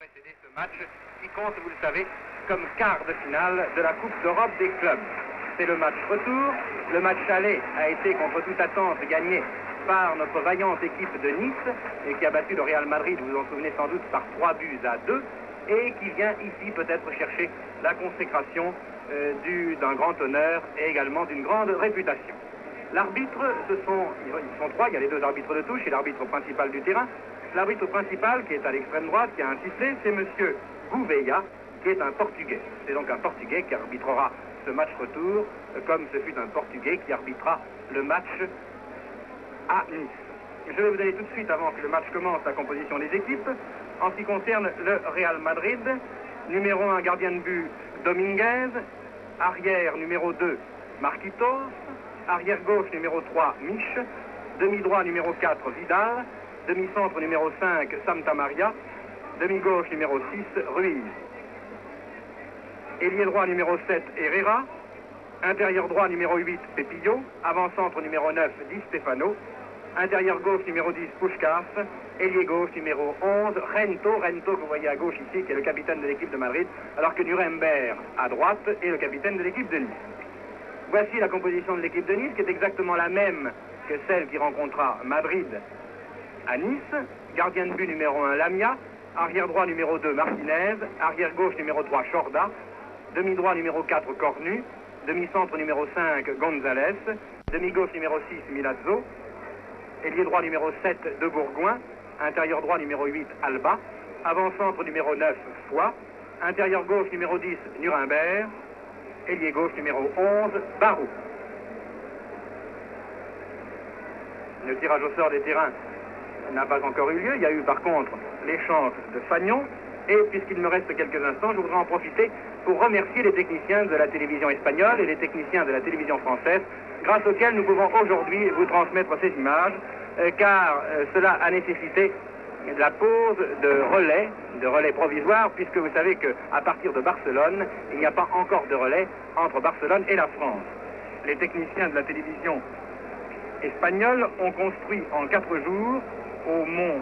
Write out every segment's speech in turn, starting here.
précéder ce match qui compte, vous le savez, comme quart de finale de la Coupe d'Europe des clubs. C'est le match retour. Le match aller a été contre toute attente gagné par notre vaillante équipe de Nice et qui a battu le Real Madrid, vous vous en souvenez sans doute, par 3-2 et qui vient ici peut-être chercher la consécration d'un grand honneur et également d'une grande réputation. L'arbitre, ils sont trois, il y a les deux arbitres de touche et l'arbitre principal du terrain. L'arbitre principal, qui est à l'extrême droite, qui a un sifflet, c'est monsieur Gouveia, qui est un Portugais. C'est donc un Portugais qui arbitrera ce match retour, comme ce fut un Portugais qui arbitrera le match à Nice. Je vais vous donner tout de suite, avant que le match commence, la composition des équipes. En ce qui concerne le Real Madrid, numéro 1, gardien de but, Dominguez, arrière numéro 2, Marquitos, arrière gauche numéro 3, Mich, demi-droit numéro 4, Vidal, demi-centre numéro 5, Santa Maria, demi-gauche numéro 6, Ruiz. Ailier droit numéro 7, Herrera, intérieur droit numéro 8, Pepillo, avant-centre numéro 9, Di Stefano, intérieur gauche numéro 10, Puskás, ailier gauche numéro 11, Rento que vous voyez à gauche ici, qui est le capitaine de l'équipe de Madrid, alors que Nuremberg à droite est le capitaine de l'équipe de Nice. Voici la composition de l'équipe de Nice, qui est exactement la même que celle qui rencontra Madrid à Nice. Gardien de but numéro 1, Lamia, arrière droit numéro 2, Martinez, arrière gauche numéro 3, Chorda, demi-droit numéro 4, Cornu, demi-centre numéro 5, González, demi-gauche numéro 6, Milazzo, ailier droit numéro 7, De Bourgoin, intérieur droit numéro 8, Alba, avant-centre numéro 9, Foy, intérieur gauche numéro 10, Nuremberg, ailier gauche numéro 11, Barou. Le tirage au sort des terrains n'a pas encore eu lieu. Il y a eu par contre l'échange de Fagnon. Et puisqu'il me reste quelques instants, je voudrais en profiter pour remercier les techniciens de la télévision espagnole et les techniciens de la télévision française, grâce auxquels nous pouvons aujourd'hui vous transmettre ces images, car cela a nécessité la pose de relais provisoires, puisque vous savez qu'à partir de Barcelone, il n'y a pas encore de relais entre Barcelone et la France. Les techniciens de la télévision espagnole ont construit en 4 jours au mont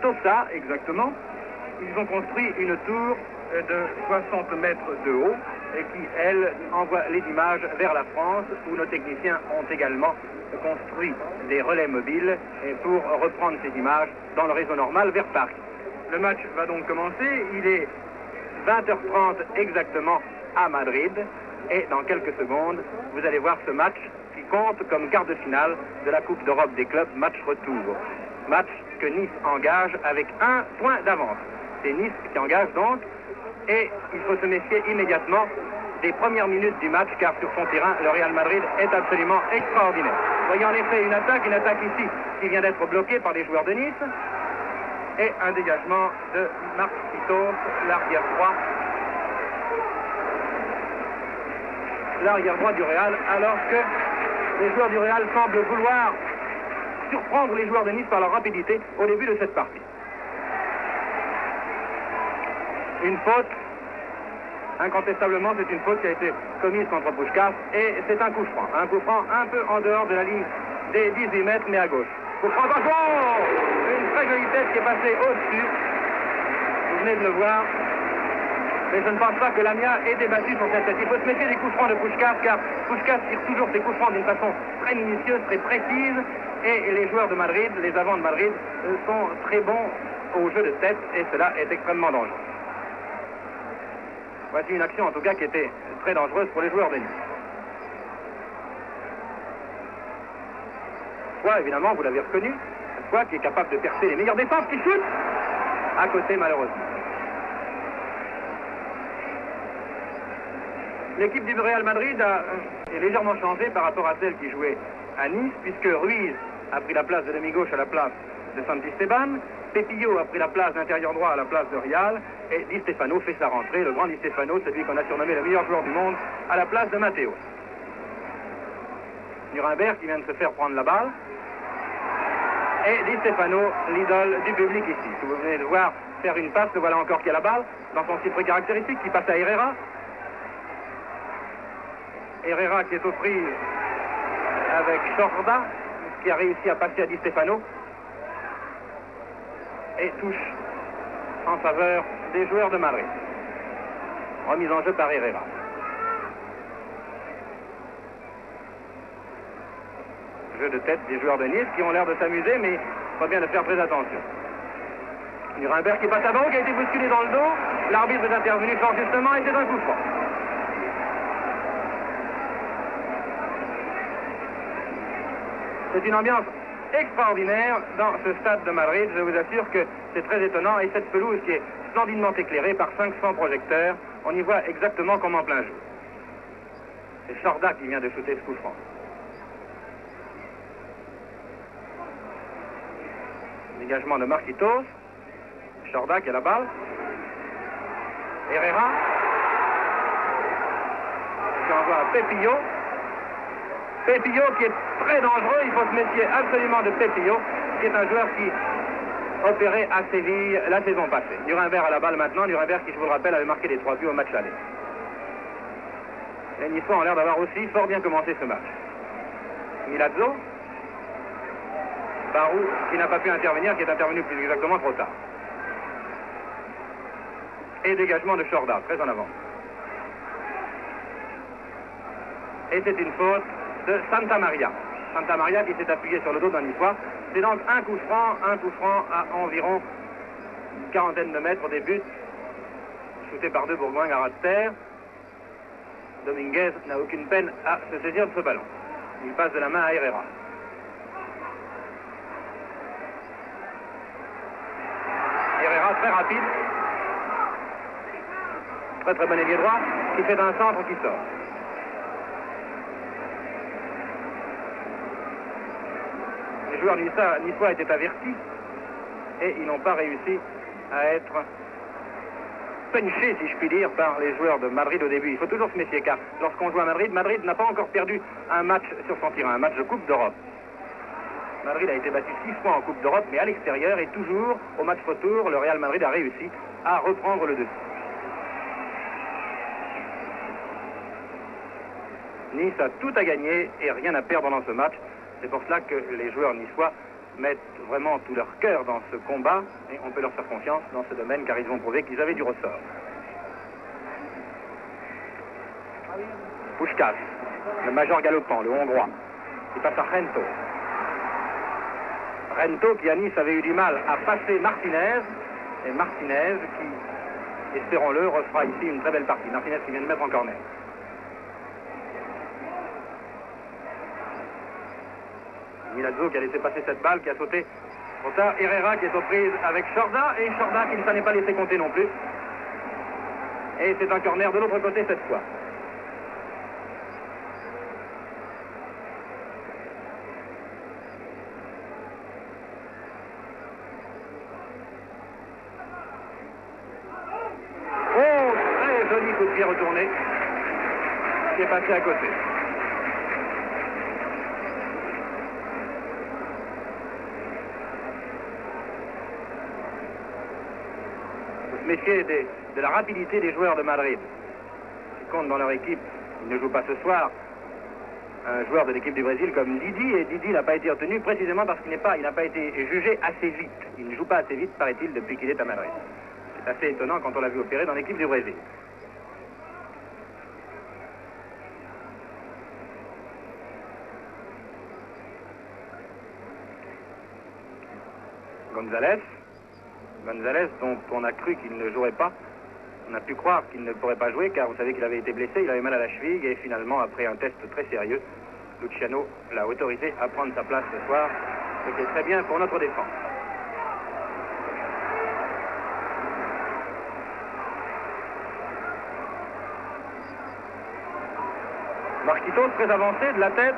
Tossa, exactement, ils ont construit une tour de 60 mètres de haut et qui, elle, envoie les images vers la France, où nos techniciens ont également construit des relais mobiles pour reprendre ces images dans le réseau normal vers Paris. Le match va donc commencer, il est 20h30 exactement à Madrid, et dans quelques secondes, vous allez voir ce match qui compte comme quart de finale de la Coupe d'Europe des clubs, match retour. Match que Nice engage avec 1 point d'avance. C'est Nice qui engage donc, et il faut se méfier immédiatement des premières minutes du match, car sur son terrain, le Real Madrid est absolument extraordinaire. Vous voyez en effet une attaque ici, qui vient d'être bloquée par les joueurs de Nice, et un dégagement de Marquitos, l'arrière droit du Real, alors que les joueurs du Real semblent vouloir surprendre les joueurs de Nice par leur rapidité au début de cette partie. Une faute, incontestablement, c'est une faute qui a été commise contre Puskás, et c'est un coup franc un peu en dehors de la ligne des 18 mètres, mais à gauche. Coup franc, une très jolie tête qui est passée au-dessus, vous venez de le voir, mais je ne pense pas que Lamia ait débattu sur cette tête. Il faut se méfier des coups francs de Puskás, car Puskás tire toujours ses coups francs d'une façon très minutieuse, très précise, et les joueurs de Madrid, les avants de Madrid, sont très bons au jeu de tête, et cela est extrêmement dangereux. Voici une action en tout cas qui était très dangereuse pour les joueurs de Nice. Foy, évidemment, vous l'avez reconnu, Foy qui est capable de percer les meilleures défenses, qui shoot à côté malheureusement. L'équipe du Real Madrid est légèrement changée par rapport à celle qui jouait à Nice, puisque Ruiz a pris la place de demi-gauche à la place de Santisteban, Pepillo a pris la place d'intérieur droit à la place de Rial, et Di Stefano fait sa rentrée, le grand Di Stefano, celui qu'on a surnommé le meilleur joueur du monde, à la place de Matteo. Nuremberg qui vient de se faire prendre la balle, et Di Stefano, l'idole du public ici. Si vous venez de voir faire une passe, le voilà encore qui a la balle, dans son style caractéristique, qui passe à Herrera. Herrera qui est aux prises avec Chorda, qui a réussi à passer à Di Stefano. Et touche en faveur des joueurs de Madrid. Remise en jeu par Herrera. Jeu de tête des joueurs de Nice qui ont l'air de s'amuser, mais il faut bien de faire très attention. Nuremberg qui passe à ballon, qui a été bousculé dans le dos. L'arbitre est intervenu fort justement et c'est un coup franc. C'est une ambiance extraordinaire dans ce stade de Madrid. Je vous assure que c'est très étonnant. Et cette pelouse qui est splendidement éclairée par 500 projecteurs, on y voit exactement comme en plein jour. C'est Chorda qui vient de shooter ce coup franc. Dégagement de Marquitos. Chorda qui a la balle. Herrera qui envoie à Pepillo. Pepillo qui est très dangereux, il faut se méfier absolument de Pepillo, qui est un joueur qui opérait à Séville la saison passée. Nuremberg à la balle maintenant, Nuremberg qui, je vous le rappelle, avait marqué les 3 buts au match aller. Les Niçois ont l'air d'avoir aussi fort bien commencé ce match. Milazzo, Barou qui n'a pas pu intervenir, qui est intervenu plus exactement trop tard. Et dégagement de Chorda, très en avant. Et c'est une faute de Santa Maria. Santa Maria qui s'est appuyé sur le dos d'un Niçois. C'est donc un coup franc à environ une quarantaine de mètres des buts, shooté par 2 Bourgoins à ras de terre. Dominguez n'a aucune peine à se saisir de ce ballon. Il passe de la main à Herrera. Herrera très rapide. Très bon ailier droit qui fait un centre qui sort. Les joueurs niçois étaient avertis et ils n'ont pas réussi à être punchés, si je puis dire, par les joueurs de Madrid au début. Il faut toujours se méfier car lorsqu'on joue à Madrid, Madrid n'a pas encore perdu un match sur son terrain, un match de Coupe d'Europe. Madrid a été battu 6 fois en Coupe d'Europe, mais à l'extérieur et toujours au match retour, le Real Madrid a réussi à reprendre le dessus. Nice a tout à gagner et rien à perdre dans ce match. C'est pour cela que les joueurs niçois mettent vraiment tout leur cœur dans ce combat et on peut leur faire confiance dans ce domaine car ils ont prouvé qu'ils avaient du ressort. Puskás, le major galopant, le hongrois, qui passe à Rento. Rento qui à Nice avait eu du mal à passer Martinez et Martinez qui, espérons-le, refera ici une très belle partie. Martinez qui vient de mettre en corner. Milazzo qui a laissé passer cette balle, qui a sauté trop tard. Herrera qui est aux prises avec Chorda et Chorda qui ne s'en est pas laissé compter non plus. Et c'est un corner de l'autre côté cette fois. Oh, très joli coup de pied retourné qui est passé à côté. Méfier de la rapidité des joueurs de Madrid qui comptent dans leur équipe. Ils ne jouent pas ce soir. Un joueur de l'équipe du Brésil comme Didi, et Didi n'a pas été retenu précisément parce qu'il n'a pas été jugé assez vite. Il ne joue pas assez vite, paraît-il, depuis qu'il est à Madrid. C'est assez étonnant quand on l'a vu opérer dans l'équipe du Brésil. González, dont on a cru qu'il ne jouerait pas. On a pu croire qu'il ne pourrait pas jouer car vous savez qu'il avait été blessé, il avait mal à la cheville et finalement, après un test très sérieux, Luciano l'a autorisé à prendre sa place ce soir, ce qui est très bien pour notre défense. Marquitos très avancé de la tête,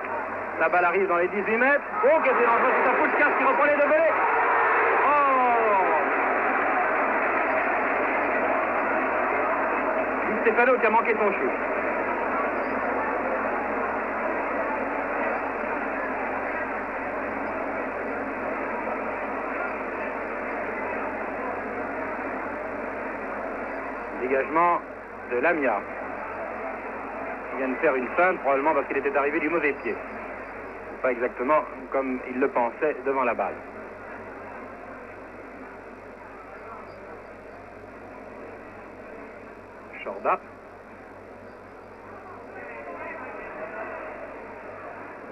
la balle arrive dans les 18 mètres. Oh, qu'est-ce que c'est dangereux, c'est un Puskás qui reprend les deux volets. Stefano qui a manqué son shoot. Dégagement de Lamia. Il vient de faire une feinte, probablement parce qu'il était arrivé du mauvais pied. pas exactement comme il le pensait devant la balle. Chorda.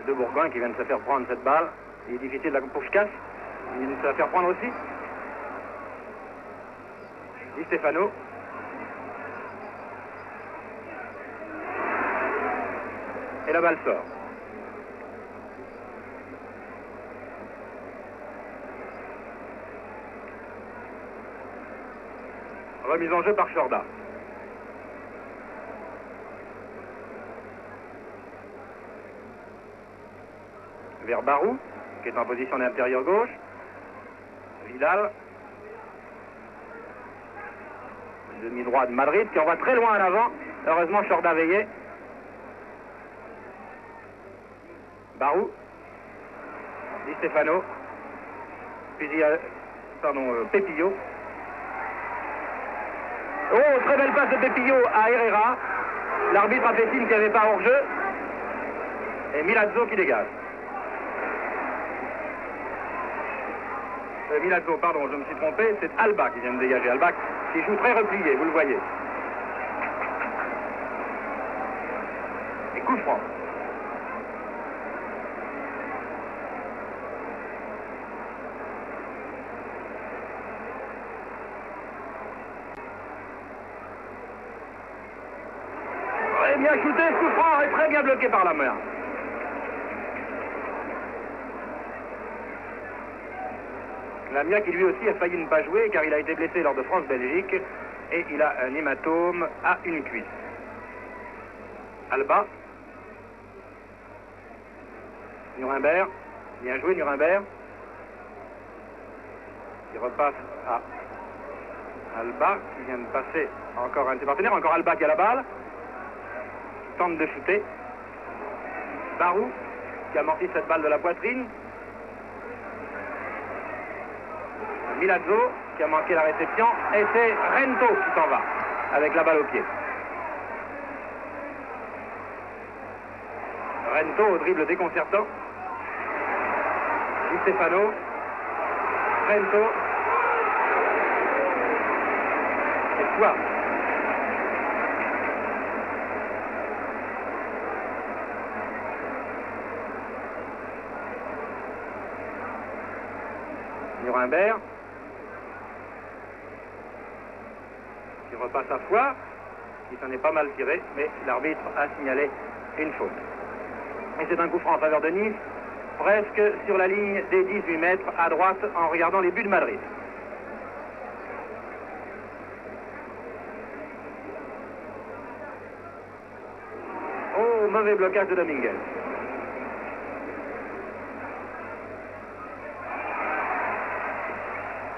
De Bourgoin qui vient de se faire prendre cette balle. Il est difficile pour Puskás. Il vient de se la faire prendre aussi. Di Stefano. Et la balle sort. Remise en jeu par Chorda. Vers Barou, qui est en position d'intérieur gauche. Vidal. Demi-droit de Madrid, qui envoie très loin en avant. Heureusement, Chorda veillait. Barou. Di Stefano. Puis il y a, Pepillo. Oh, très belle passe de Pepillo à Herrera. L'arbitre a fait signe qu'il n'y avait pas hors-jeu. Et Milazzo qui dégage. Milazzo, pardon, je me suis trompé, c'est Alba qui vient de dégager. Alba qui joue très replié, vous le voyez. Et coup franc. Très bien shooté, coup franc et très bien bloqué par la main. Lamia qui lui aussi a failli ne pas jouer car il a été blessé lors de France-Belgique et il a un hématome à une cuisse. Alba. Nuremberg. Bien joué Nuremberg. Il repasse à Alba qui vient de passer encore un de ses partenaires. Encore Alba qui a la balle. Tente de shooter. Barou qui amortit cette balle de la poitrine. Milazzo qui a manqué la réception et c'est Rento qui s'en va avec la balle au pied. Rento au dribble déconcertant. Di Stefano. Rento. Et quoi? Nuremberg. Qui repasse à Foix, qui s'en est pas mal tiré, mais l'arbitre a signalé une faute. Et c'est un coup franc en faveur de Nice, presque sur la ligne des 18 mètres à droite en regardant les buts de Madrid. Oh, mauvais blocage de Dominguez.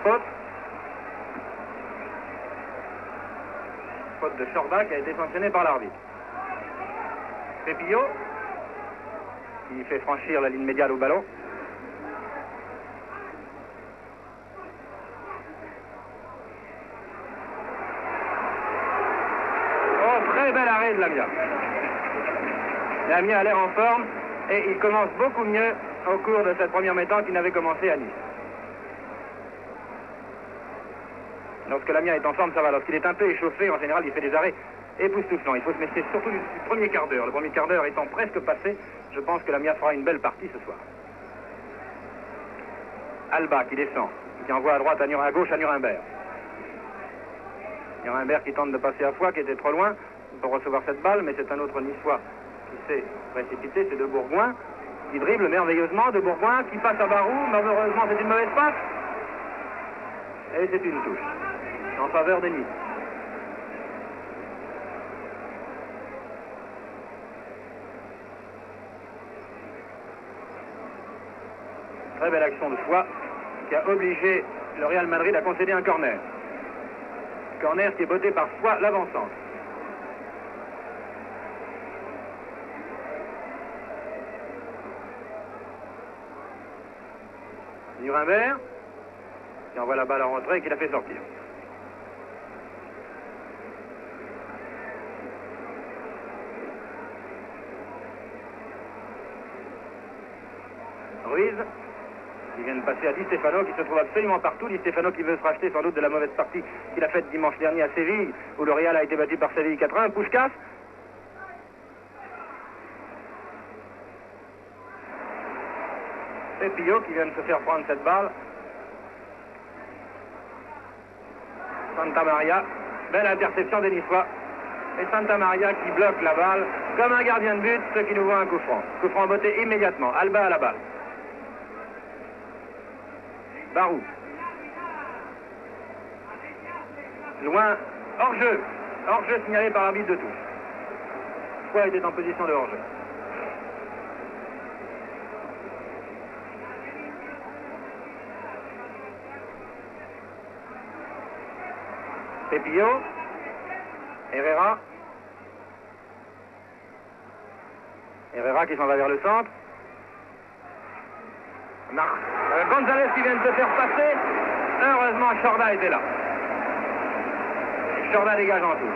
Faute. Faute de Chorda qui a été sanctionné par l'arbitre. Pepillo qui fait franchir la ligne médiane au ballon. Oh, très bel arrêt de Lamia. Lamia a l'air en forme et il commence beaucoup mieux au cours de cette première mi-temps qu'il n'avait commencé à Nice. Lorsque Lamia est en forme, ça va. Lorsqu'il est un peu échauffé, en général, il fait des arrêts époustouflants. Il faut se méfier surtout du premier quart d'heure. Le premier quart d'heure étant presque passé, je pense que Lamia fera une belle partie ce soir. Alba qui descend, qui envoie à droite, à gauche à Nuremberg. Nuremberg qui tente de passer à Foix, qui était trop loin pour recevoir cette balle, mais c'est un autre Niçois qui s'est précipité, c'est de Bourgoin, qui dribble merveilleusement, de Bourgoin qui passe à Barou, malheureusement c'est une mauvaise passe. Et c'est une touche en faveur de Nice. Très belle action de Foix qui a obligé le Real Madrid à concéder un corner. Corner qui est botté par Foix, l'avancante. Nuremberg qui envoie la balle en retrait et qui la fait sortir. Ruiz, qui vient de passer à Di Stefano, qui se trouve absolument partout. Di Stefano qui veut se racheter sans doute de la mauvaise partie qu'il a faite dimanche dernier à Séville, où le Real a été battu par Séville 4-1. Puskás. C'est Pio qui vient de se faire prendre cette balle. Santa Maria, belle interception des Niçois. Et Santa Maria qui bloque la balle comme un gardien de but, ce qui nous voit un coup franc. Coup franc botté immédiatement. Alba à la balle. Barou. Loin, hors-jeu. Hors-jeu signalé par l'arbitre de touche. Foy était en position de hors-jeu. Pepillo. Herrera. Herrera qui s'en va vers le centre. González qui vient de se faire passer. Heureusement, Chorda était là. Et Chorda dégage en touche.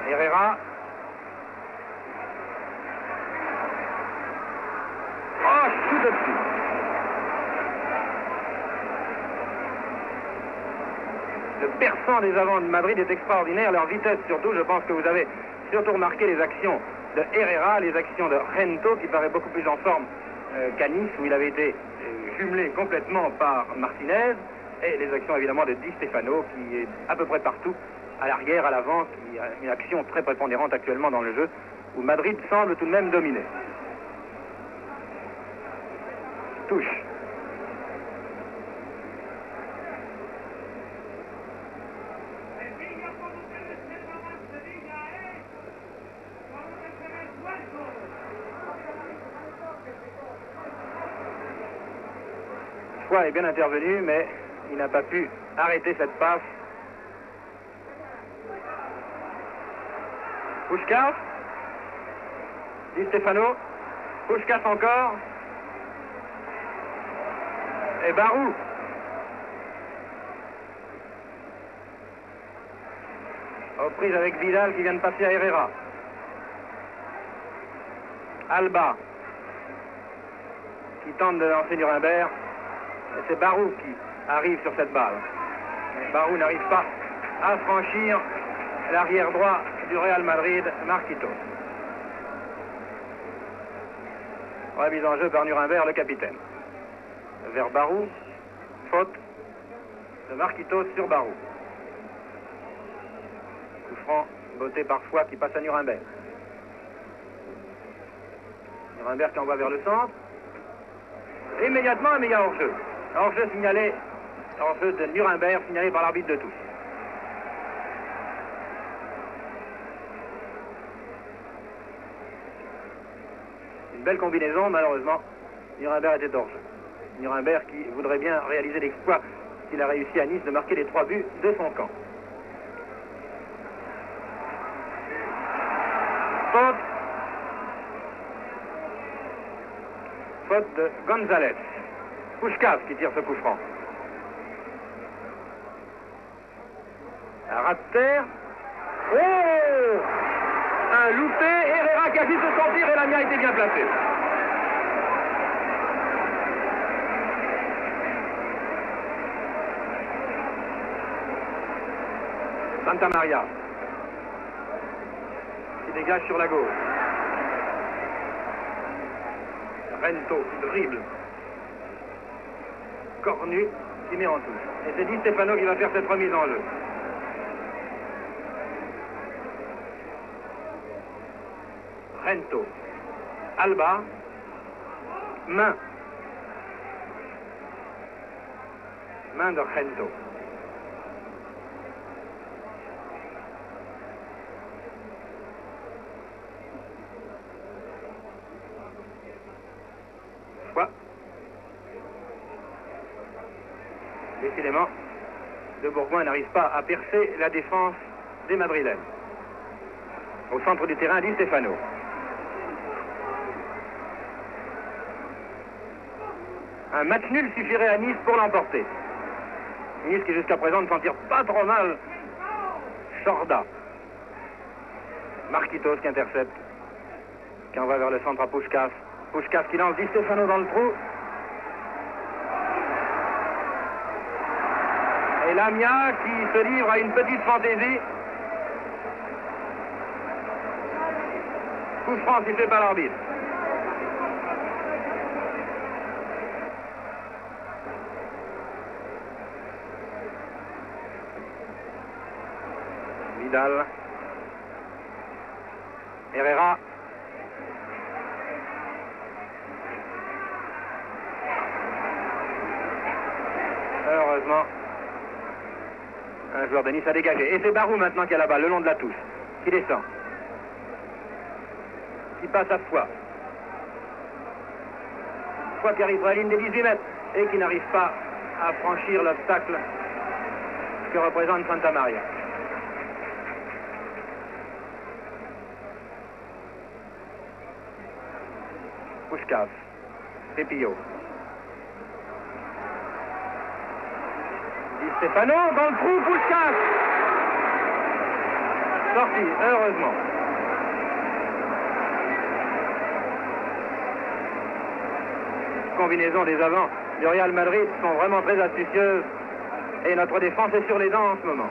Herrera. Oh, tout de suite. Le perçant des avants de Madrid est extraordinaire, leur vitesse surtout. Je pense que vous avez surtout remarqué les actions de Herrera, les actions de Rento, qui paraît beaucoup plus en forme qu'à Nice, où il avait été jumelé complètement par Martinez, et les actions évidemment de Di Stefano, qui est à peu près partout, à l'arrière, à l'avant, qui a une action très prépondérante actuellement dans le jeu, où Madrid semble tout de même dominer. Touche. Foy est bien intervenu, mais il n'a pas pu arrêter cette passe. Puskás. Di Stefano. Puskás encore. Et Barou. Aux prises avec Vidal qui vient de passer à Herrera. Alba qui tente de lancer Nuremberg. Et c'est Barou qui arrive sur cette balle. Mais Barou n'arrive pas à franchir l'arrière droit du Real Madrid, Marquitos. Remise en jeu par Nuremberg, le capitaine. Vers Barou, faute de Marquitos sur Barou. Coup franc, botté parfois qui passe à Nuremberg. Nuremberg qui envoie vers le centre. Immédiatement, mais il y a hors-jeu. Hors-jeu signalé, hors-jeu de Nuremberg, signalé par l'arbitre de touche. Une belle combinaison, malheureusement, Nuremberg était hors-jeu. Nuremberg qui voudrait bien réaliser l'exploit qu'il a réussi à Nice de marquer les 3 buts de son camp. Faute. Faute de González. Puskás qui tire ce coup franc. Un rat de terre. Oh! Un loupé. Herrera qui a su se sortir et la mienne a été bien placée. Santa Maria qui dégage sur la gauche. Rento qui dribble. Cornu qui met en touche. Et c'est Di Stefano qui va faire cette remise en jeu. Rento. Alba. Main. Main de Rento. Décidément, De Bourgoin n'arrive pas à percer la défense des Madrilènes. Au centre du terrain, Di Stefano. Un match nul suffirait à Nice pour l'emporter. Nice qui jusqu'à présent ne s'en tire pas trop mal. Chorda. Marquitos qui intercepte. Qui envoie vers le centre à Puskás. Puskás qui lance Di Stefano dans le trou. Et Lamia qui se livre à une petite fantaisie. Coup franc sifflé par l'arbitre. Vidal. Herrera. Heureusement, un joueur de Nice a dégagé. Et c'est Barou maintenant qui a la balle, le long de la touche, qui descend. Qui passe à Foix. Foix qui arrive à la ligne des 18 mètres et qui n'arrive pas à franchir l'obstacle que représente Santa Maria. Puskás. Pepillo. Di Stefano dans le trou, Puskás. Sorti, heureusement. Combinaison des avants du Real Madrid sont vraiment très astucieuses et notre défense est sur les dents en ce moment.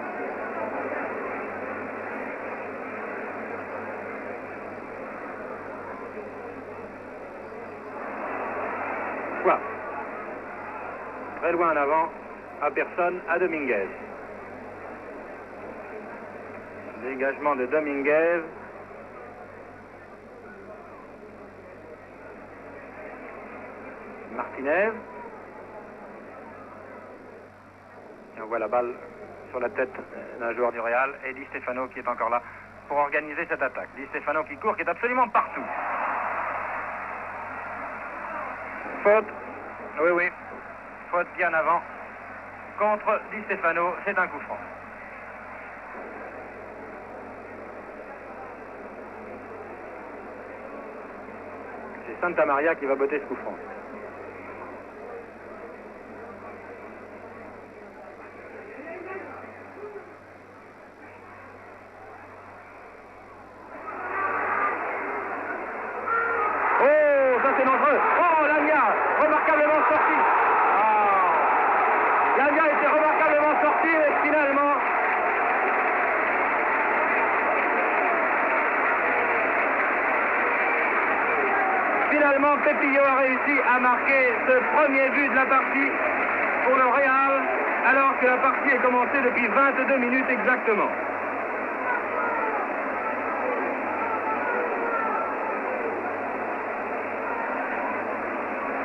Quoi? Très loin en avant, à personne, à Dominguez. Dégagement de Dominguez. Martinez. Et on voit la balle sur la tête d'un joueur du Real et Di Stefano qui est encore là pour organiser cette attaque. Di Stefano qui court, qui est absolument partout. Faute. Oui, oui. Faute bien avant. Contre Di Stefano, c'est un coup franc. C'est Santa Maria qui va botter ce coup franc. Finalement, Pepillo a réussi à marquer ce premier but de la partie pour le Real, alors que la partie est commencée depuis 22 minutes exactement.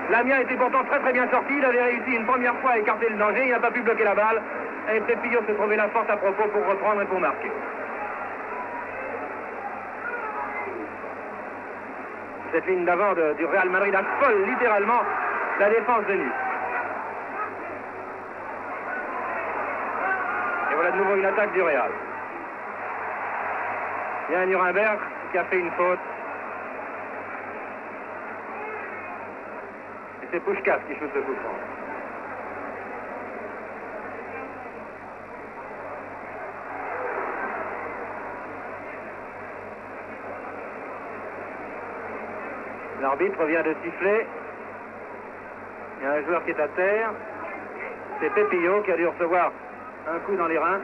Lamia était pourtant très bien sorti, il avait réussi une première fois à écarter le danger, il n'a pas pu bloquer la balle, et Pepillo s'est trouvé la force à propos pour reprendre et pour marquer. Cette ligne d'avant du Real Madrid affole littéralement la défense de Nice. Et voilà de nouveau une attaque du Real. Il y a un Nuremberg qui a fait une faute. Et c'est Puskás qui shoot ce coup franc. L'arbitre vient de siffler. Il y a un joueur qui est à terre. C'est Pepillo qui a dû recevoir un coup dans les reins.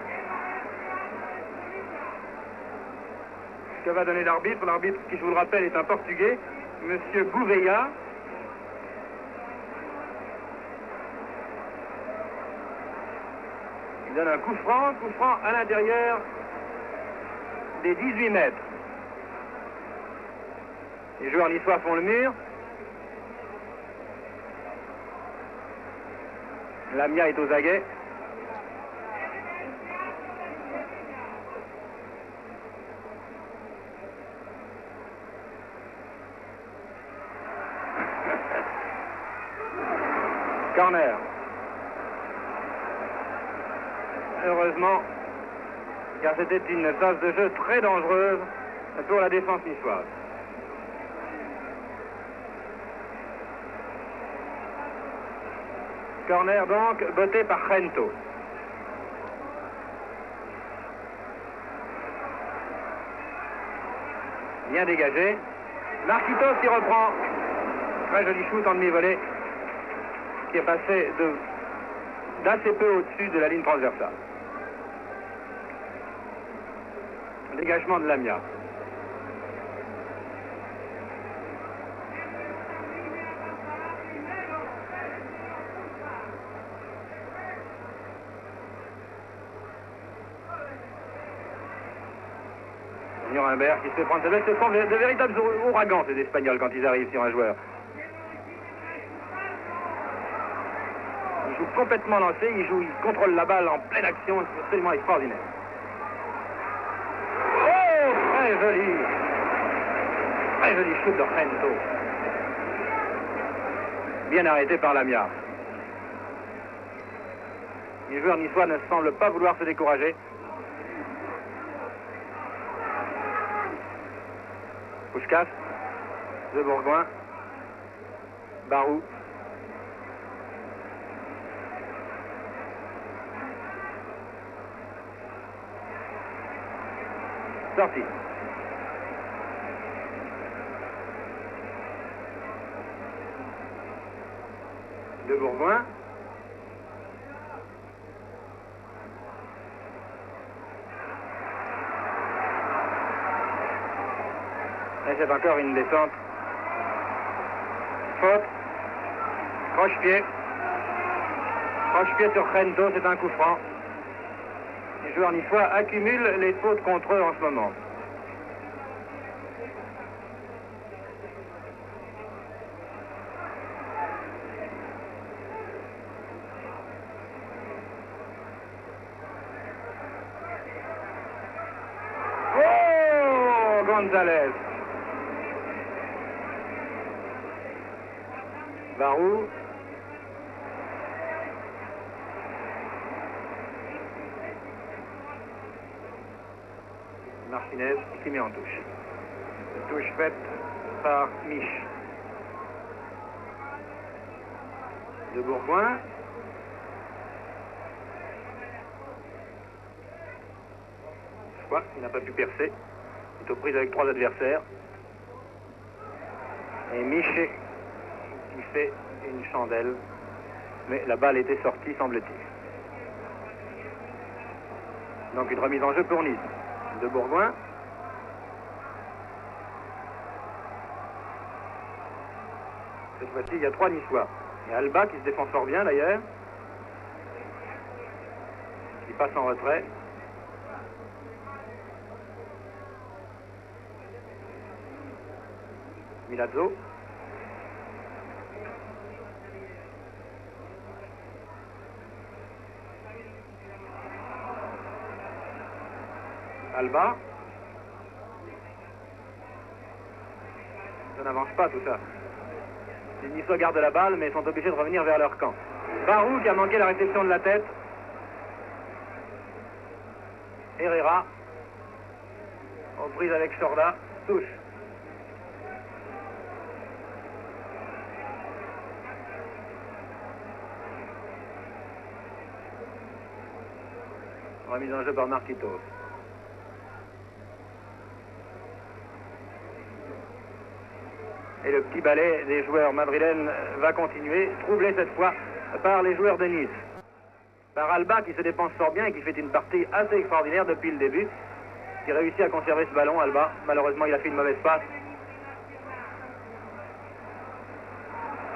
Que va donner l'arbitre? L'arbitre, qui je vous le rappelle, est un Portugais, Monsieur Gouveia. Il donne un coup franc à l'intérieur des 18 mètres. Les joueurs niçois font le mur. Lamia est aux aguets. Corner. Heureusement, car c'était une phase de jeu très dangereuse pour la défense niçoise. Corner donc, botté par Gento. Bien dégagé. Marquitos qui reprend. Très joli shoot en demi-volée qui est passé d'assez peu au-dessus de la ligne transversale. Dégagement de Lamia. Nuremberg qui se fait prendre sa balle. Ce sont de véritables ouragans, ces Espagnols, quand ils arrivent sur un joueur. Ils jouent complètement lancé, ils contrôlent la balle en pleine action, c'est absolument extraordinaire. Oh, très joli shoot de Rento. Bien arrêté par Lamia. Les joueurs niçois ne semblent pas vouloir se décourager. Puskás, De Bourgoin, Barou. Sorti. De Bourgoin. Et c'est encore une descente. Faute. Croche-pied. Croche-pied sur Rento, c'est un coup franc. Les joueurs niçois accumulent les fautes contre eux en ce moment. Oh, González. Barou. Martinez qui met en touche. Touche faite par Mich. De Bourgoin. Soit il n'a pas pu percer. Il est aux prises avec 3 adversaires. Et Mich qui fait une chandelle. Mais la balle était sortie, semble-t-il. Donc une remise en jeu pour Nice. De Bourgoin. Cette fois-ci, il y a 3 Niçois. Il y a Alba qui se défend fort bien d'ailleurs. Qui passe en retrait. Milazzo. Alba. Ça n'avance pas tout ça. Les Niçois gardent la balle mais sont obligés de revenir vers leur camp. Barou qui a manqué la réception de la tête. Herrera. Aux prises avec Sorda. Touche. Remise en jeu par Marquitos. Et le petit balai des joueurs madrilènes va continuer, troublé cette fois par les joueurs de Nice. Par Alba qui se dépense fort bien et qui fait une partie assez extraordinaire depuis le début. Qui réussit à conserver ce ballon, Alba. Malheureusement, il a fait une mauvaise passe.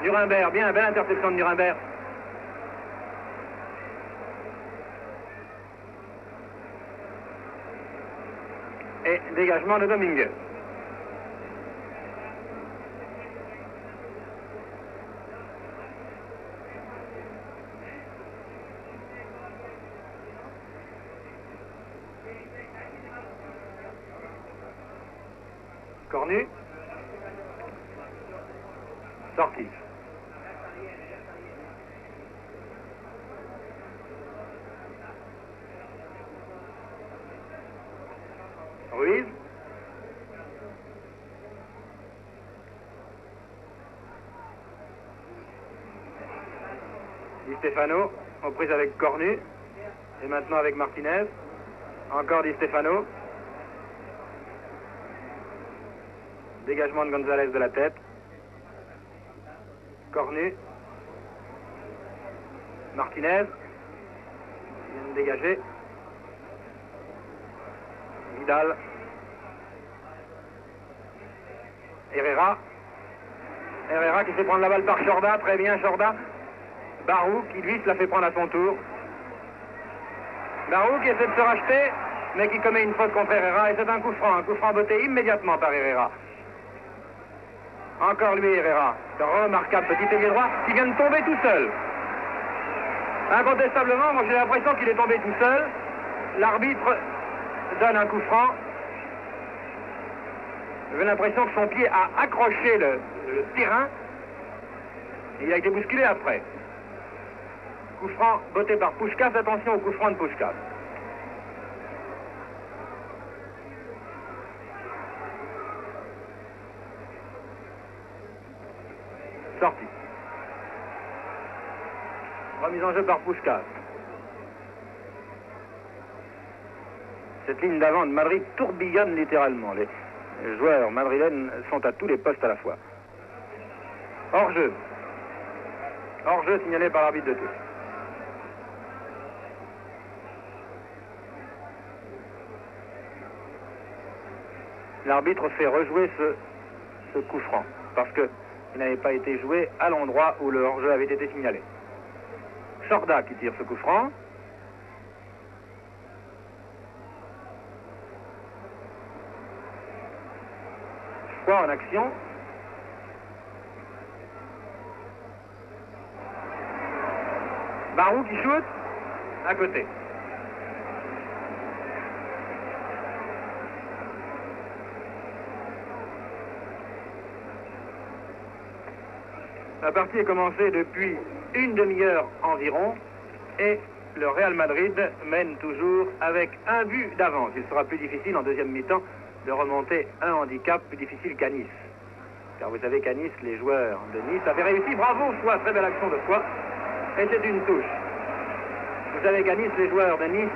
Nuremberg, bien, belle interception de Nuremberg. Et dégagement de Domingue. Cornu. Sorti. Ruiz. Di Stefano, aux prises avec Cornu. Et maintenant avec Martinez. Encore Di Stefano. Dégagement de Gonzalez de la tête. Cornu. Martinez. Il vient de dégager. Vidal. Herrera. Herrera qui fait prendre la balle par Chorda. Très bien Chorda. Barou qui lui se la fait prendre à son tour. Barou qui essaie de se racheter, mais qui commet une faute contre Herrera. Et c'est un coup franc botté immédiatement par Herrera. Encore lui Herrera. Ce remarquable petit ailier droit qui vient de tomber tout seul. Incontestablement, moi j'ai l'impression qu'il est tombé tout seul. L'arbitre donne un coup franc. J'ai l'impression que son pied a accroché le terrain. Et il a été bousculé après. Coup franc botté par Puskás. Attention au coup franc de Puskás. Sorti. Remise en jeu par Puskás. Cette ligne d'avant de Madrid tourbillonne littéralement. Les joueurs madrilènes sont à tous les postes à la fois. Hors-jeu. Hors-jeu signalé par l'arbitre de touche. L'arbitre fait rejouer ce coup franc parce qu'il n'avait pas été joué à l'endroit où le hors-jeu avait été signalé. Chorda qui tire ce coup franc. Foix en action. Barou qui shoot à côté. La partie est commencée depuis une demi-heure environ et le Real Madrid mène toujours avec un but d'avance. Il sera plus difficile en deuxième mi-temps de remonter un handicap plus difficile qu'à Nice. Car vous savez qu'à Nice, les joueurs de Nice avaient réussi. Bravo, Foix, très belle action de Foix. Et c'est une touche. Vous savez qu'à Nice, les joueurs de Nice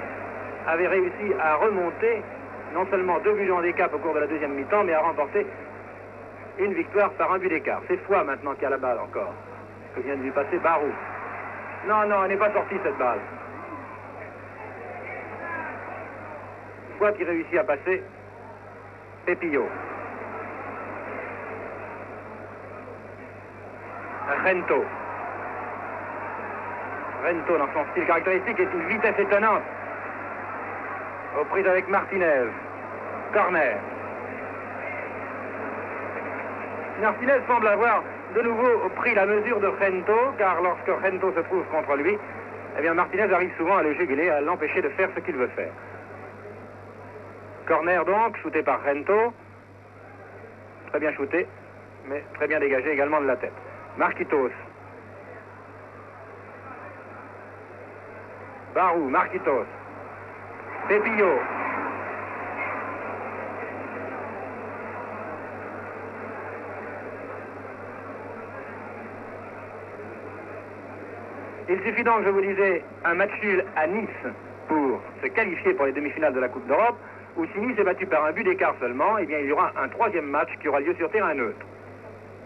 avaient réussi à remonter non seulement 2 buts de handicap au cours de la deuxième mi-temps, mais à remporter une victoire par un but d'écart. C'est Foix maintenant qui a la balle encore. Que vient de lui passer Barou. Non, non, elle n'est pas sortie cette balle. Foix qui réussit à passer. Pepillo. Rento. Rento, dans son style caractéristique, est une vitesse étonnante. Aux prises avec Martinez. Corner. Martinez semble avoir de nouveau pris la mesure de Rento, car lorsque Rento se trouve contre lui, eh bien Martinez arrive souvent à le juguler, à l'empêcher de faire ce qu'il veut faire. Corner donc, shooté par Rento. Très bien shooté, mais très bien dégagé également de la tête. Marquitos. Barou, Marquitos. Pepillo. Il suffit donc, je vous disais, un match nul à Nice pour se qualifier pour les demi-finales de la Coupe d'Europe, ou si Nice est battu par un but d'écart seulement, eh bien il y aura un troisième match qui aura lieu sur terrain neutre.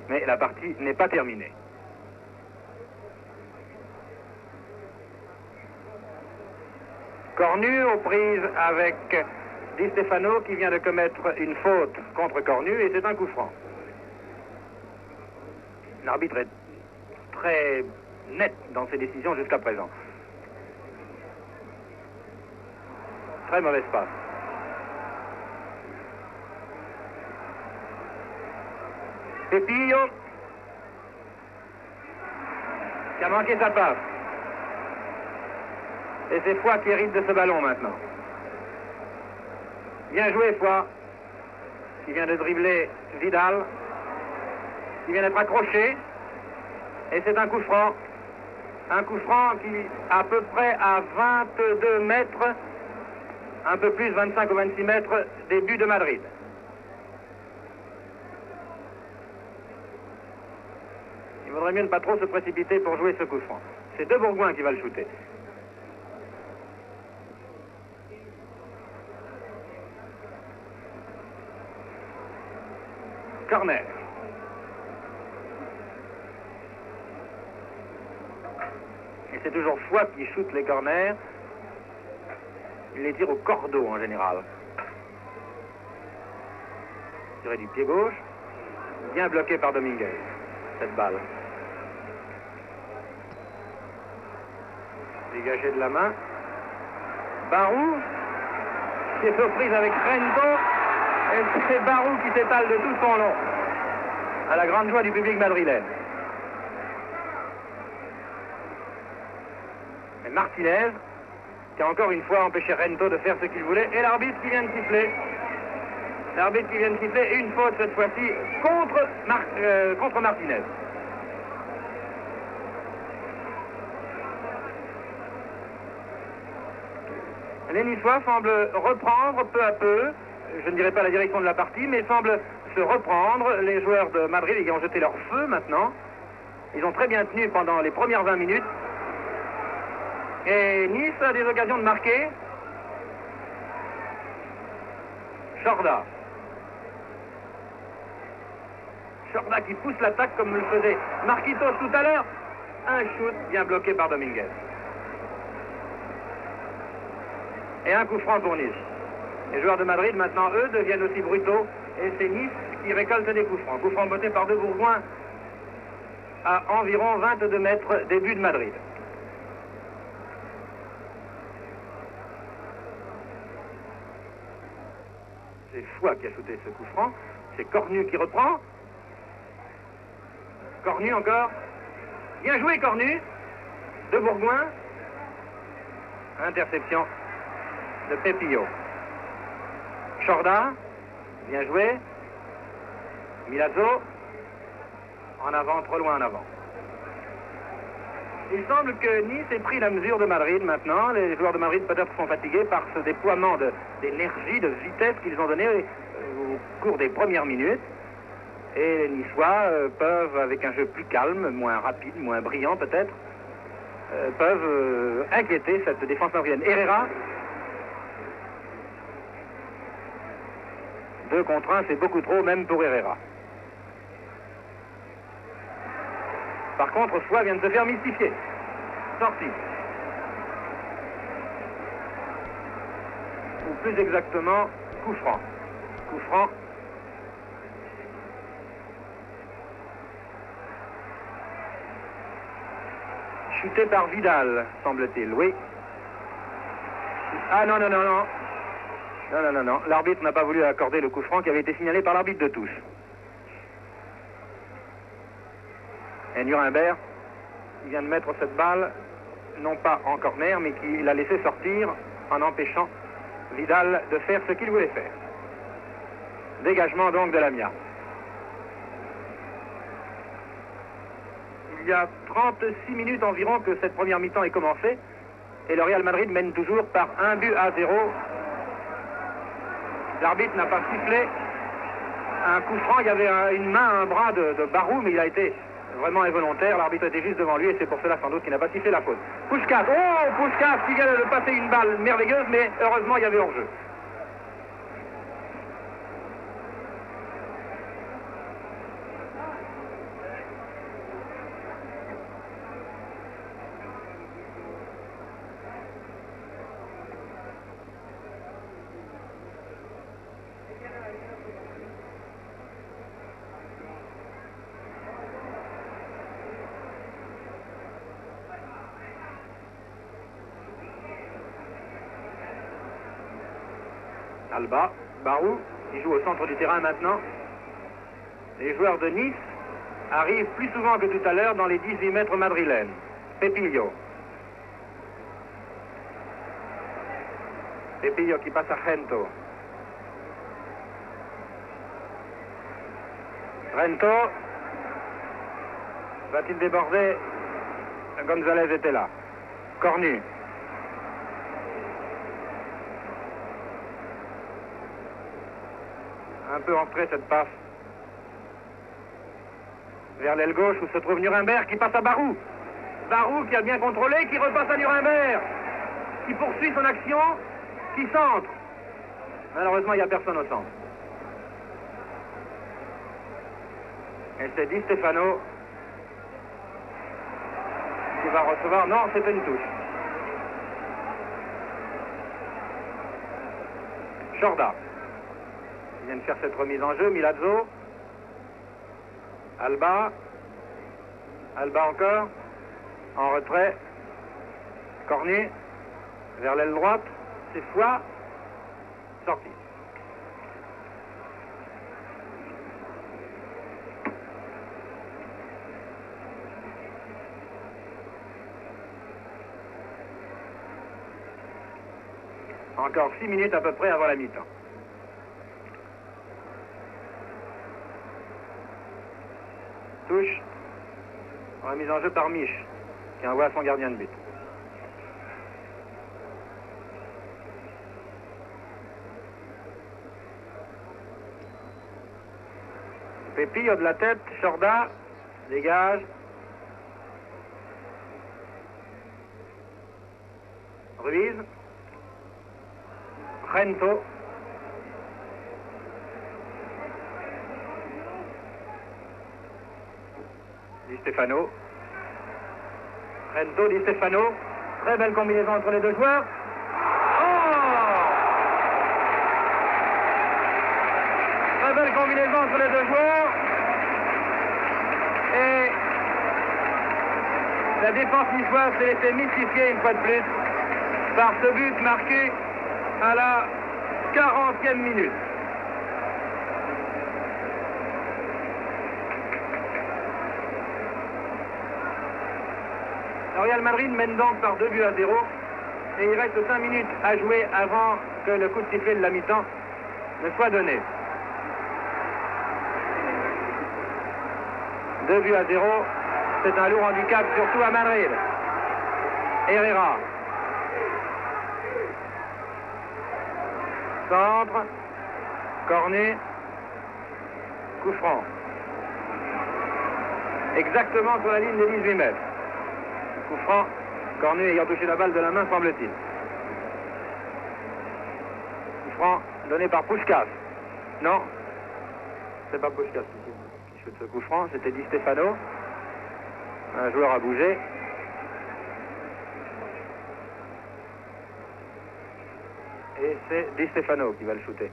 Mais la partie n'est pas terminée. Cornu aux prises avec Di Stefano qui vient de commettre une faute contre Cornu et c'est un coup franc. L'arbitre est très net dans ses décisions jusqu'à présent. Très mauvaise passe. Pepillo qui a manqué sa passe. Et c'est Foix qui hérite de ce ballon maintenant. Bien joué Foix, qui vient de dribbler Vidal, qui vient d'être accroché. Et c'est un coup franc. Un coup franc qui à peu près à 22 mètres, un peu plus, 25 ou 26 mètres des buts de Madrid. Il vaudrait mieux ne pas trop se précipiter pour jouer ce coup franc. C'est De Bourgoin qui va le shooter. Corner. Et c'est toujours Foix qui shoot les corners. Il les tire au cordeau en général. Tiré du pied gauche. Bien bloqué par Dominguez, cette balle. Dégagé de la main. Barou, qui est surprise avec Rento. Et c'est Barou qui s'étale de tout son long. À la grande joie du public madrilène. Et Martinez, qui a encore une fois empêché Rento de faire ce qu'il voulait. Et l'arbitre qui vient de siffler. L'arbitre qui vient de siffler. Une faute cette fois-ci contre Martinez. Les Niçois semblent reprendre peu à peu, je ne dirais pas la direction de la partie, mais semblent se reprendre. Les joueurs de Madrid, ils ont jeté leur feu maintenant. Ils ont très bien tenu pendant les premières 20 minutes. Et Nice a des occasions de marquer. Chorda. Chorda qui pousse l'attaque comme le faisait Marquitos tout à l'heure. Un shoot bien bloqué par Dominguez. Et un coup franc pour Nice. Les joueurs de Madrid, maintenant, eux, deviennent aussi brutaux. Et c'est Nice qui récolte des coups francs. Coup franc botté par deux Bourgoins à environ 22 mètres des buts de Madrid. C'est Foix qui a shooté ce coup franc. C'est Cornu qui reprend. Cornu encore. Bien joué, Cornu. De Bourgoin. Interception de Pepillo. Chorda, bien joué. Milazzo, en avant, trop loin en avant. Il semble que Nice ait pris la mesure de Madrid maintenant. Les joueurs de Madrid peut-être sont fatigués par ce déploiement d'énergie, de vitesse qu'ils ont donné au cours des premières minutes. Et les Niçois peuvent, avec un jeu plus calme, moins rapide, moins brillant peut-être, peuvent inquiéter cette défense madrilène. Herrera, 2 contre 1, c'est beaucoup trop, même pour Herrera. Par contre, Foix vient de se faire mystifier. Sorti. Ou plus exactement, coup franc. Coup franc. Chuté par Vidal, semble-t-il, oui. Ah non, non, non, non. Non, non, non, non. L'arbitre n'a pas voulu accorder le coup franc qui avait été signalé par l'arbitre de touche. Et Nuremberg, qui vient de mettre cette balle, non pas en corner, mais qui l'a laissé sortir en empêchant Vidal de faire ce qu'il voulait faire. Dégagement donc de Lamia. Il y a 36 minutes environ que cette première mi-temps est commencée et le Real Madrid mène toujours par 1-0. L'arbitre n'a pas sifflé un coup franc. Il y avait une main, un bras de Barou, mais il a été vraiment involontaire. L'arbitre était juste devant lui et c'est pour cela sans doute qu'il n'a pas sifflé la faute. Puskás, oh Puskás qui vient de passer une balle merveilleuse, mais heureusement il y avait hors-jeu. Alba, Barou, qui joue au centre du terrain maintenant. Les joueurs de Nice arrivent plus souvent que tout à l'heure dans les 18 mètres madrilènes. Pepillo. Pepillo qui passe à Rento. Rento. Va-t-il déborder? González était là. Cornu. Un peu entrée cette passe vers l'aile gauche où se trouve Nuremberg qui passe à Barou. Barou qui a bien contrôlé, qui repasse à Nuremberg, qui poursuit son action, qui centre. Malheureusement, il n'y a personne au centre. Et c'est Di Stefano qui va recevoir. Non, c'est une touche. Chorda. Il vient de faire cette remise en jeu. Milazzo. Alba. Alba encore. En retrait. Cornet. Vers l'aile droite. C'est Foix. Sorti. Encore 6 minutes à peu près avant la mi-temps. Touche. Remise en jeu par Mich, qui envoie son gardien de but. Pépillo de la tête, Chorda, dégage. Ruiz. Rento. Di Stefano. Rento, Di Stefano. Très belle combinaison entre les deux joueurs. Très belle combinaison entre les deux joueurs. Et la défense niçoise s'est laissée mystifier une fois de plus par ce but marqué à la 40e minute. Le Real Madrid mène donc par 2-0 et il reste 5 minutes à jouer avant que le coup de sifflet de la mi-temps ne soit donné. 2-0, c'est un lourd handicap, surtout à Madrid. Herrera. Centre. Cornet. Coup franc. Exactement sur la ligne des 18 mètres. Coup franc. Cornet ayant touché la balle de la main, semble-t-il. Coup franc donné par Puskás. Non, c'est pas Puskás qui shoot ce coup franc, c'était Di Stefano. Un joueur a bougé. Et c'est Di Stefano qui va le shooter.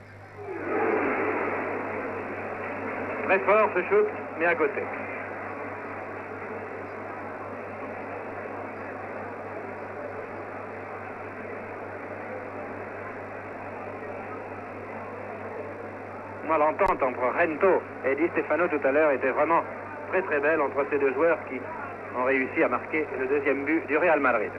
Très fort ce shoot, mais à côté. Moi, l'entente entre Rento et Di Stefano tout à l'heure était vraiment très très belle entre ces deux joueurs qui ont réussi à marquer le deuxième but du Real Madrid.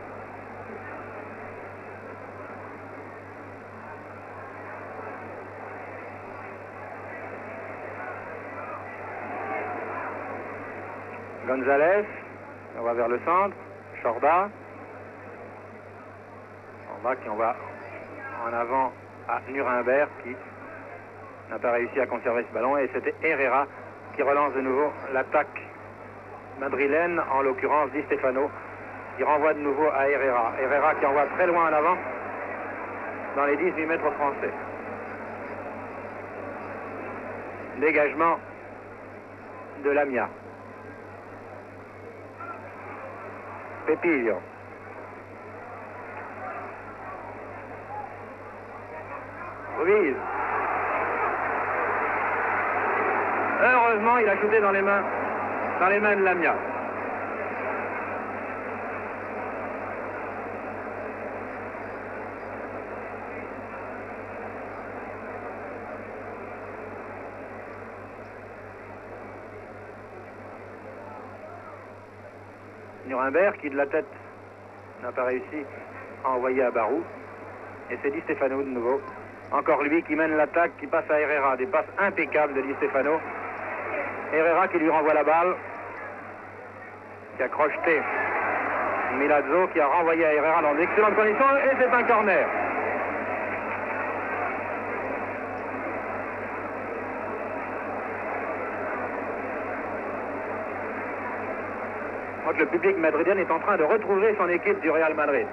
González, on va vers le centre. Chorda. Chorda qui envoie en avant à Nuremberg qui n'a pas réussi à conserver ce ballon. Et c'était Herrera qui relance de nouveau l'attaque madrilène, en l'occurrence Di Stefano, qui renvoie de nouveau à Herrera. Herrera qui envoie très loin en avant dans les 18 mètres français. Dégagement de Lamia. Pépillo. Ruiz. Heureusement, il a shooté dans les mains de Lamia. Nuremberg qui de la tête n'a pas réussi à envoyer à Barou. Et c'est Di Stefano de nouveau. Encore lui qui mène l'attaque, qui passe à Herrera. Des passes impeccables de Di Stefano. Herrera qui lui renvoie la balle. Qui a crocheté Milazzo, qui a renvoyé à Herrera dans d'excellentes conditions. Et c'est un corner. Donc le public madrilène est en train de retrouver son équipe du Real Madrid.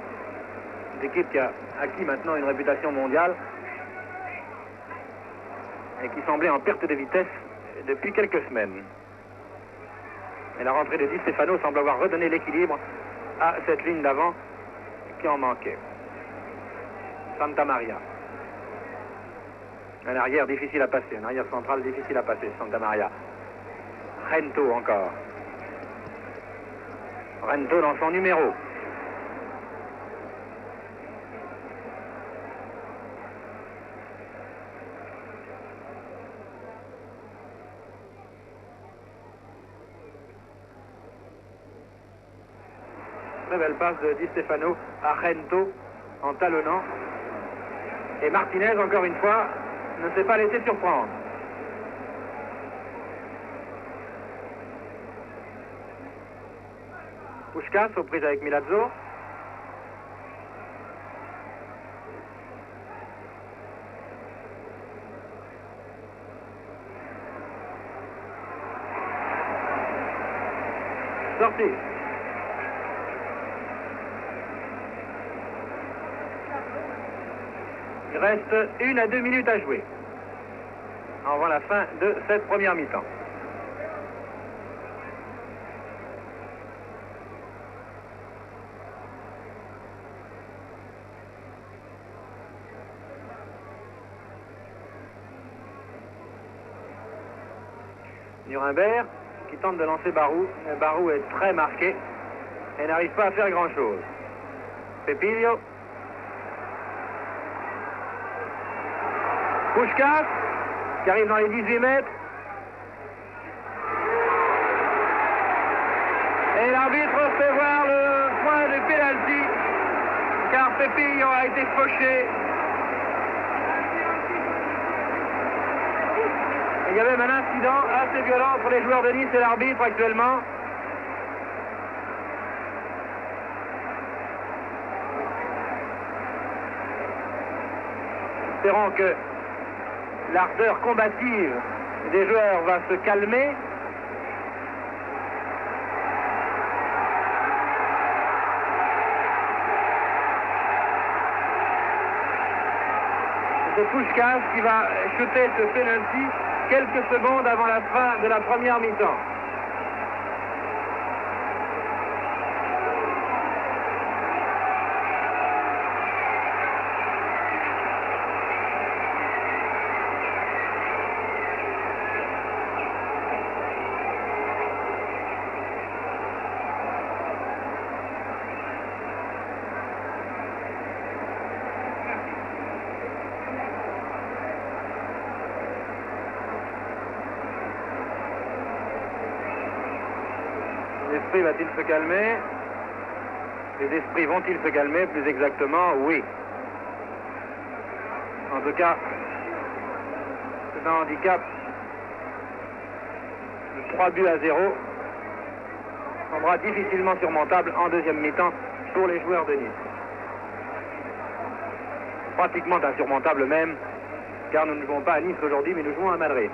Une équipe qui a acquis maintenant une réputation mondiale et qui semblait en perte de vitesse depuis quelques semaines. Et la rentrée de Di Stefano semble avoir redonné l'équilibre à cette ligne d'avant qui en manquait. Santa Maria. Un arrière difficile à passer, un arrière central difficile à passer, Santa Maria. Rento encore. Rento dans son numéro. Très belle passe de Di Stefano à Rento en talonnant. Et Martinez, encore une fois, ne s'est pas laissé surprendre. Puskás aux prises avec Milazzo. Sorti. Il reste 1 à 2 minutes à jouer avant la fin de cette première mi-temps. Nuremberg qui tente de lancer Barou. Barou est très marqué et n'arrive pas à faire grand-chose. Pepilio. Puskás qui arrive dans les 18 mètres. Et l'arbitre fait voir le point de pénalty car Pepillo a été fauché. Il y a même un incident assez violent entre les joueurs de Nice et l'arbitre actuellement. Espérons que l'ardeur combative des joueurs va se calmer. C'est Puskás qui va shooter ce penalty quelques secondes avant la fin de la première mi-temps. L'esprit va-t-il se calmer? Les esprits vont-ils se calmer? Plus exactement, oui. En tout cas, c'est un handicap de 3 buts à 0. Sera difficilement surmontable en deuxième mi-temps pour les joueurs de Nice. Pratiquement insurmontable même, car nous ne jouons pas à Nice aujourd'hui, mais nous jouons à Madrid.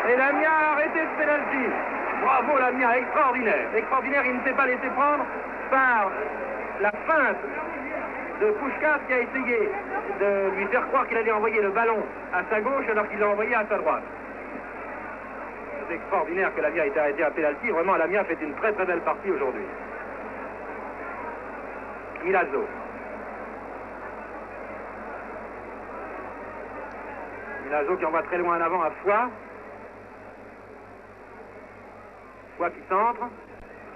Et Lamia a arrêté ce penalty. Bravo Lamia, extraordinaire. Extraordinaire, il ne s'est pas laissé prendre par la feinte de Puskás qui a essayé de lui faire croire qu'il allait envoyer le ballon à sa gauche alors qu'il l'a envoyé à sa droite. C'est extraordinaire que Lamia ait été arrêté à penalty. Vraiment, Lamia fait une très très belle partie aujourd'hui. Milazzo. Milazzo qui envoie très loin en avant à Foix. Qui centre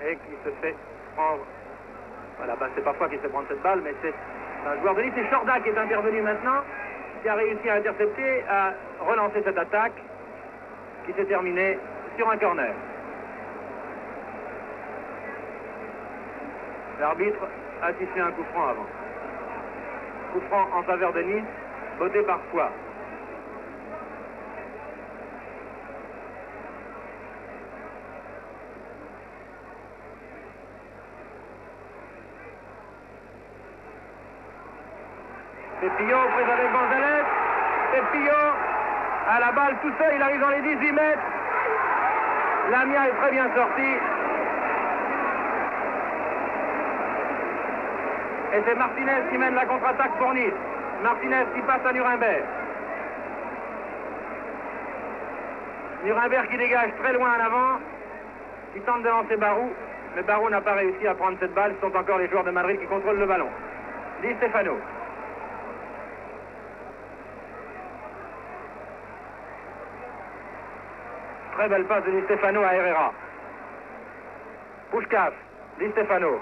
et qui se fait prendre. Voilà, c'est pas Foix qui se fait prendre cette balle, mais c'est un joueur de Nice. C'est Chorda qui est intervenu maintenant, qui a réussi à intercepter, à relancer cette attaque qui s'est terminée sur un corner. L'arbitre a sifflé un coup franc avant. Coup franc en faveur de Nice, voté par Foix. Pépillot prise avec Gonzalez. Pépillot à la balle tout seul, il arrive dans les 18 mètres. Lamia est très bien sorti. Et c'est Martinez qui mène la contre-attaque pour Nice. Martinez qui passe à Nuremberg. Nuremberg qui dégage très loin en avant, qui tente de lancer Barou, mais Barou n'a pas réussi à prendre cette balle. Ce sont encore les joueurs de Madrid qui contrôlent le ballon. Di Stefano. Très belle passe de Di Stefano à Herrera. Puskás, Di Stefano.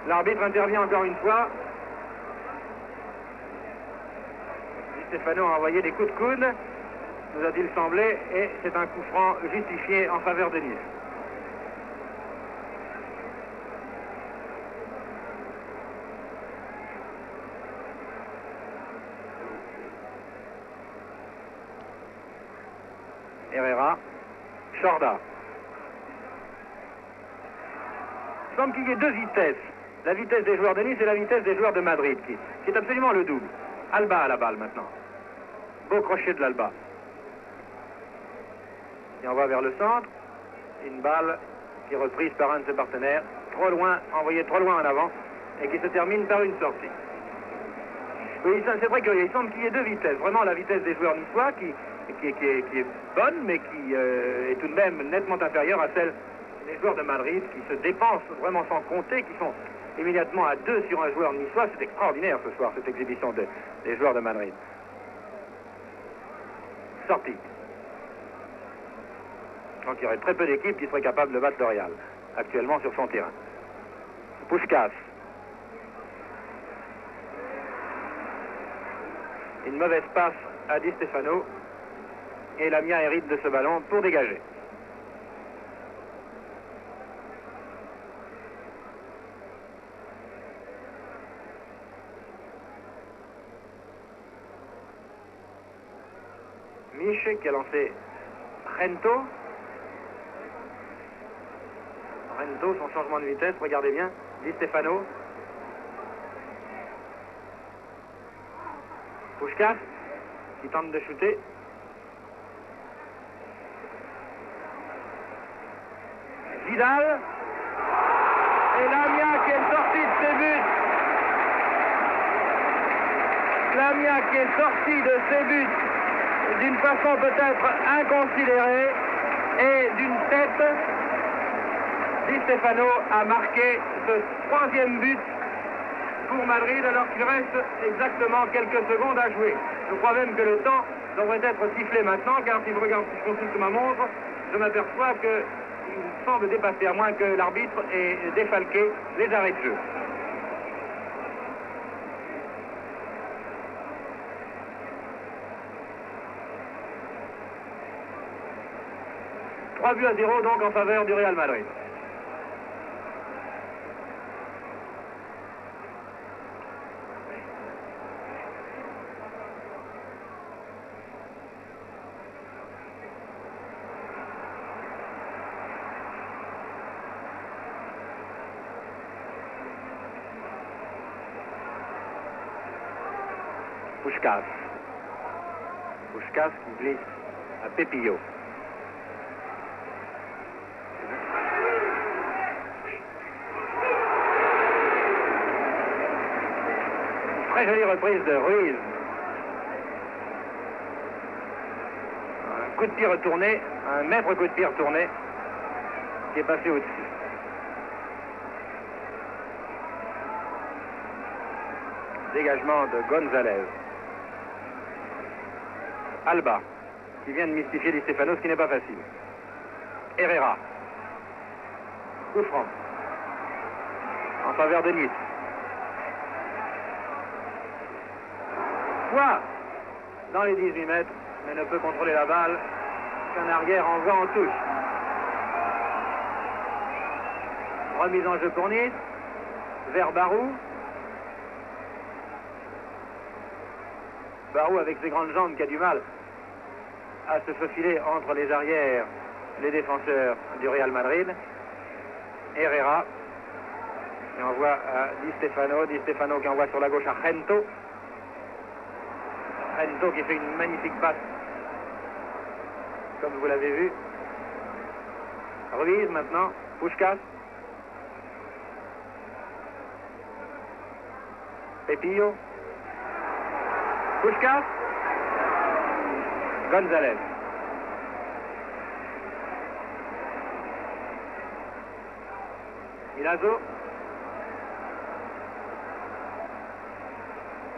L'arbitre intervient encore une fois. Di Stefano a envoyé des coups de coude, nous a-t-il semblé, et c'est un coup franc justifié en faveur de Nice. Herrera, Chorda. Il semble qu'il y ait deux vitesses. La vitesse des joueurs de Nice et la vitesse des joueurs de Madrid, qui est absolument le double. Alba à la balle maintenant. Beau crochet de l'Alba. Il envoie vers le centre. Une balle qui est reprise par un de ses partenaires. Trop loin, envoyée trop loin en avant. Et qui se termine par une sortie. Oui, c'est vrai qu'il semble qu'il y ait deux vitesses. Vraiment la vitesse des joueurs niçois qui est bonne, mais qui est tout de même nettement inférieure à celle des joueurs de Madrid, qui se dépensent vraiment sans compter, qui sont immédiatement à deux sur un joueur niçois. C'est extraordinaire ce soir, cette exhibition des joueurs de Madrid. Sortie. Donc il y aurait très peu d'équipes qui seraient capables de battre le Real, actuellement sur son terrain. Puskás. Une mauvaise passe à Di Stefano. Et Lamia hérite de ce ballon pour dégager. Mich qui a lancé Rento. Rento, son changement de vitesse, regardez bien. Di Stefano. Puskás qui tente de shooter. Vidal. Et Lamia qui est sorti de ses buts. Lamia qui est sorti de ses buts d'une façon peut-être inconsidérée et d'une tête. Di Stefano a marqué ce troisième but pour Madrid alors qu'il reste exactement quelques secondes à jouer. Je crois même que le temps devrait être sifflé maintenant, car si je regarde, si je consulte ma montre, je m'aperçois qu'il semble dépasser, à moins que l'arbitre ait défalqué les arrêts de jeu. Trois buts à 0 donc en faveur du Real Madrid. Puskás. Puskás qui glisse à Pépillot. Très jolie reprise de Ruiz. Un coup de pied retourné, un maître coup de pied retourné qui est passé au-dessus. Dégagement de Gonzalez. Alba, qui vient de mystifier Di Stefano, ce qui n'est pas facile. Herrera. Coup franc. En faveur de Nice. Foix dans les 18 mètres, mais ne peut contrôler la balle qu'un arrière envoie en touche. Remise en jeu pour Nice. Vers Barou. Barou avec ses grandes jambes qui a du mal à se faufiler entre les arrières, les défenseurs du Real Madrid. Herrera qui envoie à Di Stefano qui envoie sur la gauche à Gento. Gento qui fait une magnifique passe, comme vous l'avez vu. Ruiz maintenant, Puskás. Pepillo. Puskás. González. Milazzo.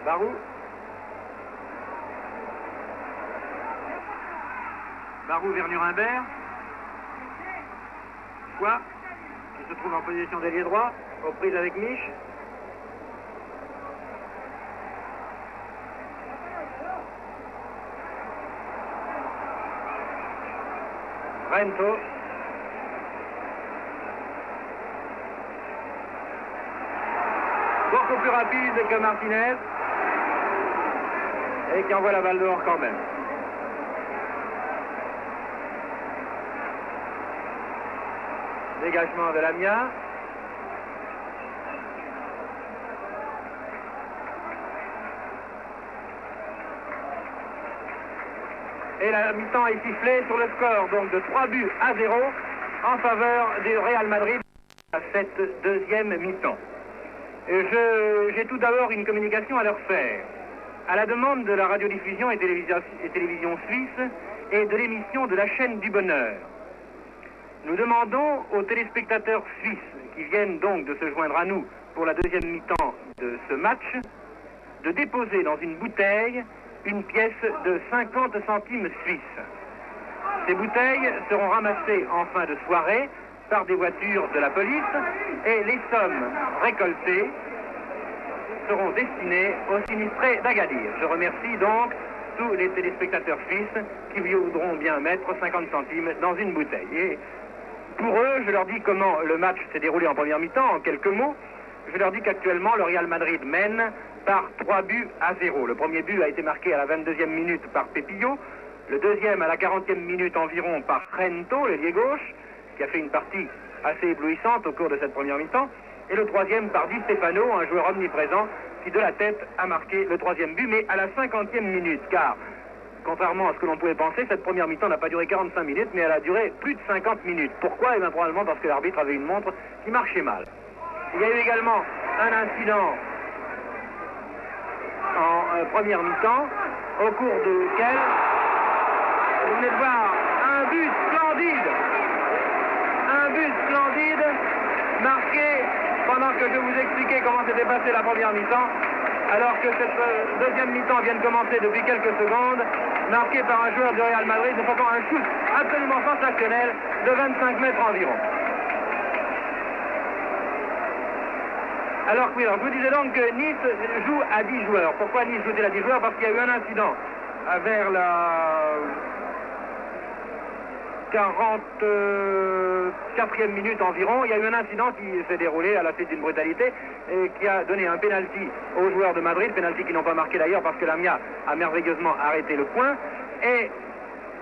Barou. Barou vers Nuremberg. Quoi qui se trouve en position d'ailier droit, aux prises avec Mich. Gento. Beaucoup plus rapide que Martinez. Et qui envoie la balle dehors quand même. Dégagement de Lamia. Et la mi-temps est sifflée sur le score donc de 3-0 en faveur du Real Madrid à cette deuxième mi-temps. J'ai tout d'abord une communication à leur faire. À la demande de la radiodiffusion et télévision suisse et de l'émission de la chaîne du bonheur, nous demandons aux téléspectateurs suisses qui viennent donc de se joindre à nous pour la deuxième mi-temps de ce match de déposer dans une bouteille une pièce de 50 centimes suisses. Ces bouteilles seront ramassées en fin de soirée par des voitures de la police et les sommes récoltées seront destinées aux sinistrés d'Agadir. Je remercie donc tous les téléspectateurs suisses qui voudront bien mettre 50 centimes dans une bouteille. Et pour eux, je leur dis comment le match s'est déroulé en première mi-temps, en quelques mots. Je leur dis qu'actuellement, le Real Madrid mène par 3-0. Le premier but a été marqué à la 22e minute par Pepillo, le deuxième à la 40e minute environ par Gento, l'ailier gauche, qui a fait une partie assez éblouissante au cours de cette première mi-temps, et le troisième par Di Stefano, un joueur omniprésent, qui de la tête a marqué le troisième but, mais à la 50e minute, car contrairement à ce que l'on pouvait penser, cette première mi-temps n'a pas duré 45 minutes, mais elle a duré plus de 50 minutes. Pourquoi? Eh bien, probablement parce que l'arbitre avait une montre qui marchait mal. Il y a eu également un incident en première mi-temps, au cours duquel vous venez de voir un but splendide, marqué pendant que je vous expliquais comment s'était passée la première mi-temps, alors que cette deuxième mi-temps vient de commencer depuis quelques secondes, marqué par un joueur du Real Madrid, faisant un shoot absolument sensationnel de 25 mètres environ. Alors oui, alors je vous disais donc que Nice joue à 10 joueurs. Pourquoi Nice joue-t-il à 10 joueurs? Parce qu'il y a eu un incident vers la 44e minute environ. Il y a eu un incident qui s'est déroulé à la suite d'une brutalité et qui a donné un pénalty aux joueurs de Madrid, pénalty qu'ils n'ont pas marqué d'ailleurs parce que Lamia a merveilleusement arrêté le point. Et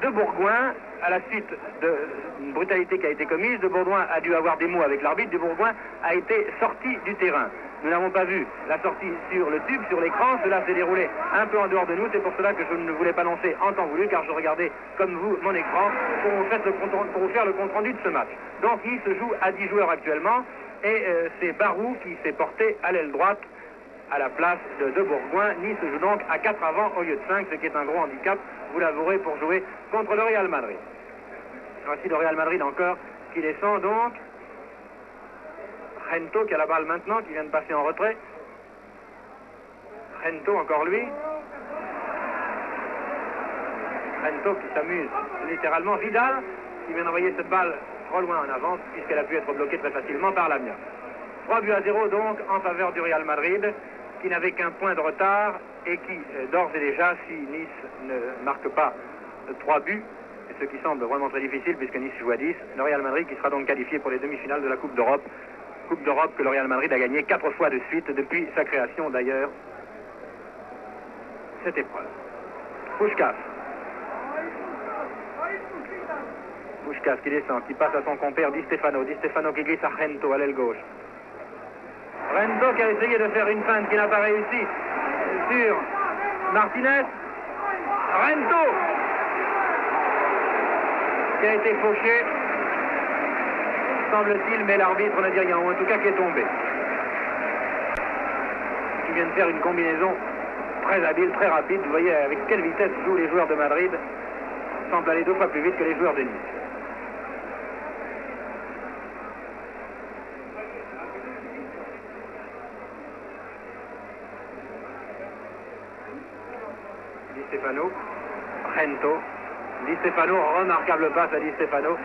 De Bourgoin, à la suite d'une brutalité qui a été commise, De Bourgoin a dû avoir des mots avec l'arbitre. De Bourgoin a été sorti du terrain. Nous n'avons pas vu la sortie sur le tube, sur l'écran. Cela s'est déroulé un peu en dehors de nous. C'est pour cela que je ne voulais pas annoncer en temps voulu, car je regardais, comme vous, mon écran pour vous faire le compte-rendu de ce match. Donc, Nice joue à 10 joueurs actuellement. Et c'est Barou qui s'est porté à l'aile droite à la place de Bourgoin. Nice joue donc à 4 avant au lieu de 5, ce qui est un gros handicap, vous l'avouerez, pour jouer contre le Real Madrid. Voici le Real Madrid encore qui descend donc. Gento qui a la balle maintenant, qui vient de passer en retrait. Gento, encore lui. Gento qui s'amuse littéralement. Vidal qui vient d'envoyer cette balle trop loin en avance, puisqu'elle a pu être bloquée très facilement par Lamia. 3-0 donc en faveur du Real Madrid, qui n'avait qu'un point de retard et qui, d'ores et déjà, si Nice ne marque pas 3 buts, ce qui semble vraiment très difficile puisque Nice joue à 10, le Real Madrid qui sera donc qualifié pour les demi-finales de la Coupe d'Europe Coupe d'Europe que le Real Madrid a gagnée 4 fois de suite depuis sa création d'ailleurs. Cette épreuve. Puskás. Puskás qui descend, qui passe à son compère Di Stefano. Di Stefano qui glisse à Rento à l'aile gauche. Rento qui a essayé de faire une feinte qui n'a pas réussi sur Martinez. Rento qui a été fauché, semble-t-il, mais l'arbitre ne dit rien, ou en tout cas qui est tombé. Qui vient de faire une combinaison très habile, très rapide. Vous voyez avec quelle vitesse jouent les joueurs de Madrid. Ils semblent aller 2 fois plus vite que les joueurs de Nice. Di Stefano, Rento. Di Stefano, remarquable passe à Di Stefano.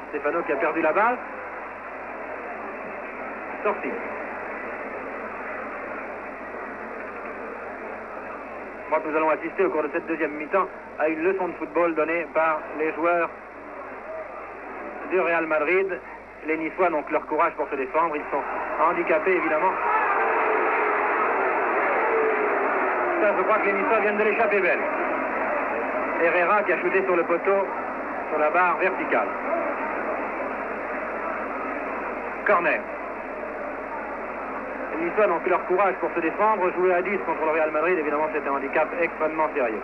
Stefano qui a perdu la balle. Sorti. Je crois que nous allons assister au cours de cette deuxième mi-temps à une leçon de football donnée par les joueurs du Real Madrid. Les Niçois n'ont que leur courage pour se défendre. Ils sont handicapés évidemment. Ça, je crois que les Niçois viennent de l'échapper belle. Herrera qui a shooté sur le poteau, sur la barre verticale. Corner. Les Niçois n'ont que leur courage pour se défendre. Jouer à 10 contre le Real Madrid, évidemment, c'est un handicap extrêmement sérieux.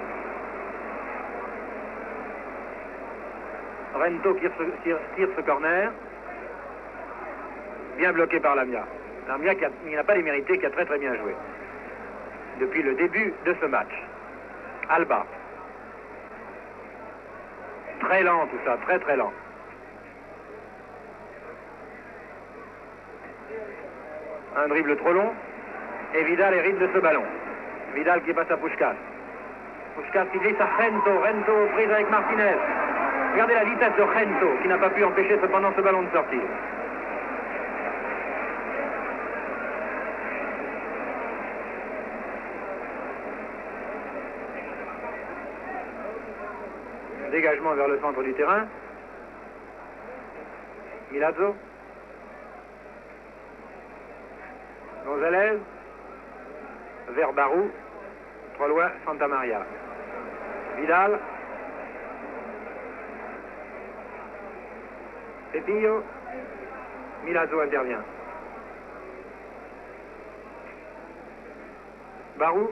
Rento tire ce corner. Bien bloqué par Lamia. Lamia qui n'a pas démérité, qui a très très bien joué. Depuis le début de ce match. Alba. Très lent tout ça, très très lent. Un dribble trop long. Et Vidal hérite de ce ballon. Vidal qui passe à Puskás. Puskás qui glisse à Rento. Rento prise avec Martinez. Regardez la vitesse de Rento qui n'a pas pu empêcher cependant ce ballon de sortir. Dégagement vers le centre du terrain. Milazzo. González. Vers Barou. Trop loin, Santa Maria. Vidal. Pepillo. Milazzo intervient. Barou.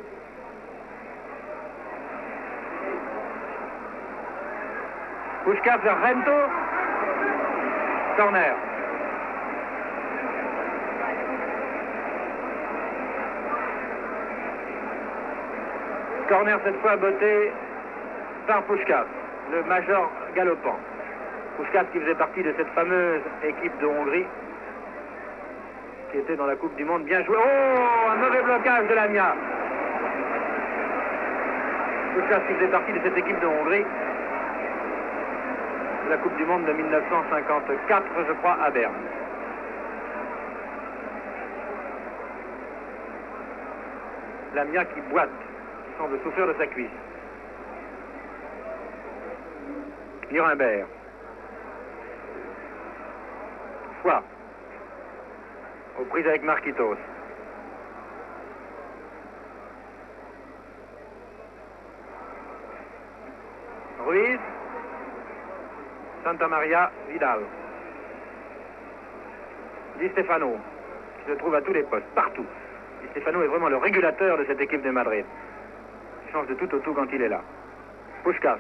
Puskás vers Rento. Corner. Corner cette fois botté par Puskás, le major galopant. Puskás qui faisait partie de cette fameuse équipe de Hongrie qui était dans la Coupe du Monde. Bien joué. Oh, un mauvais blocage de Lamia. Puskás qui faisait partie de cette équipe de Hongrie. La Coupe du Monde de 1954, je crois, à Berne. Lamia qui boite, qui semble souffrir de sa cuisse. Nuremberg. Foix. Aux prises avec Marquitos. Ruiz. Santa Maria, Vidal. Di Stefano, qui se trouve à tous les postes, partout. Di Stefano est vraiment le régulateur de cette équipe de Madrid. Il change de tout au tout quand il est là. Puskás.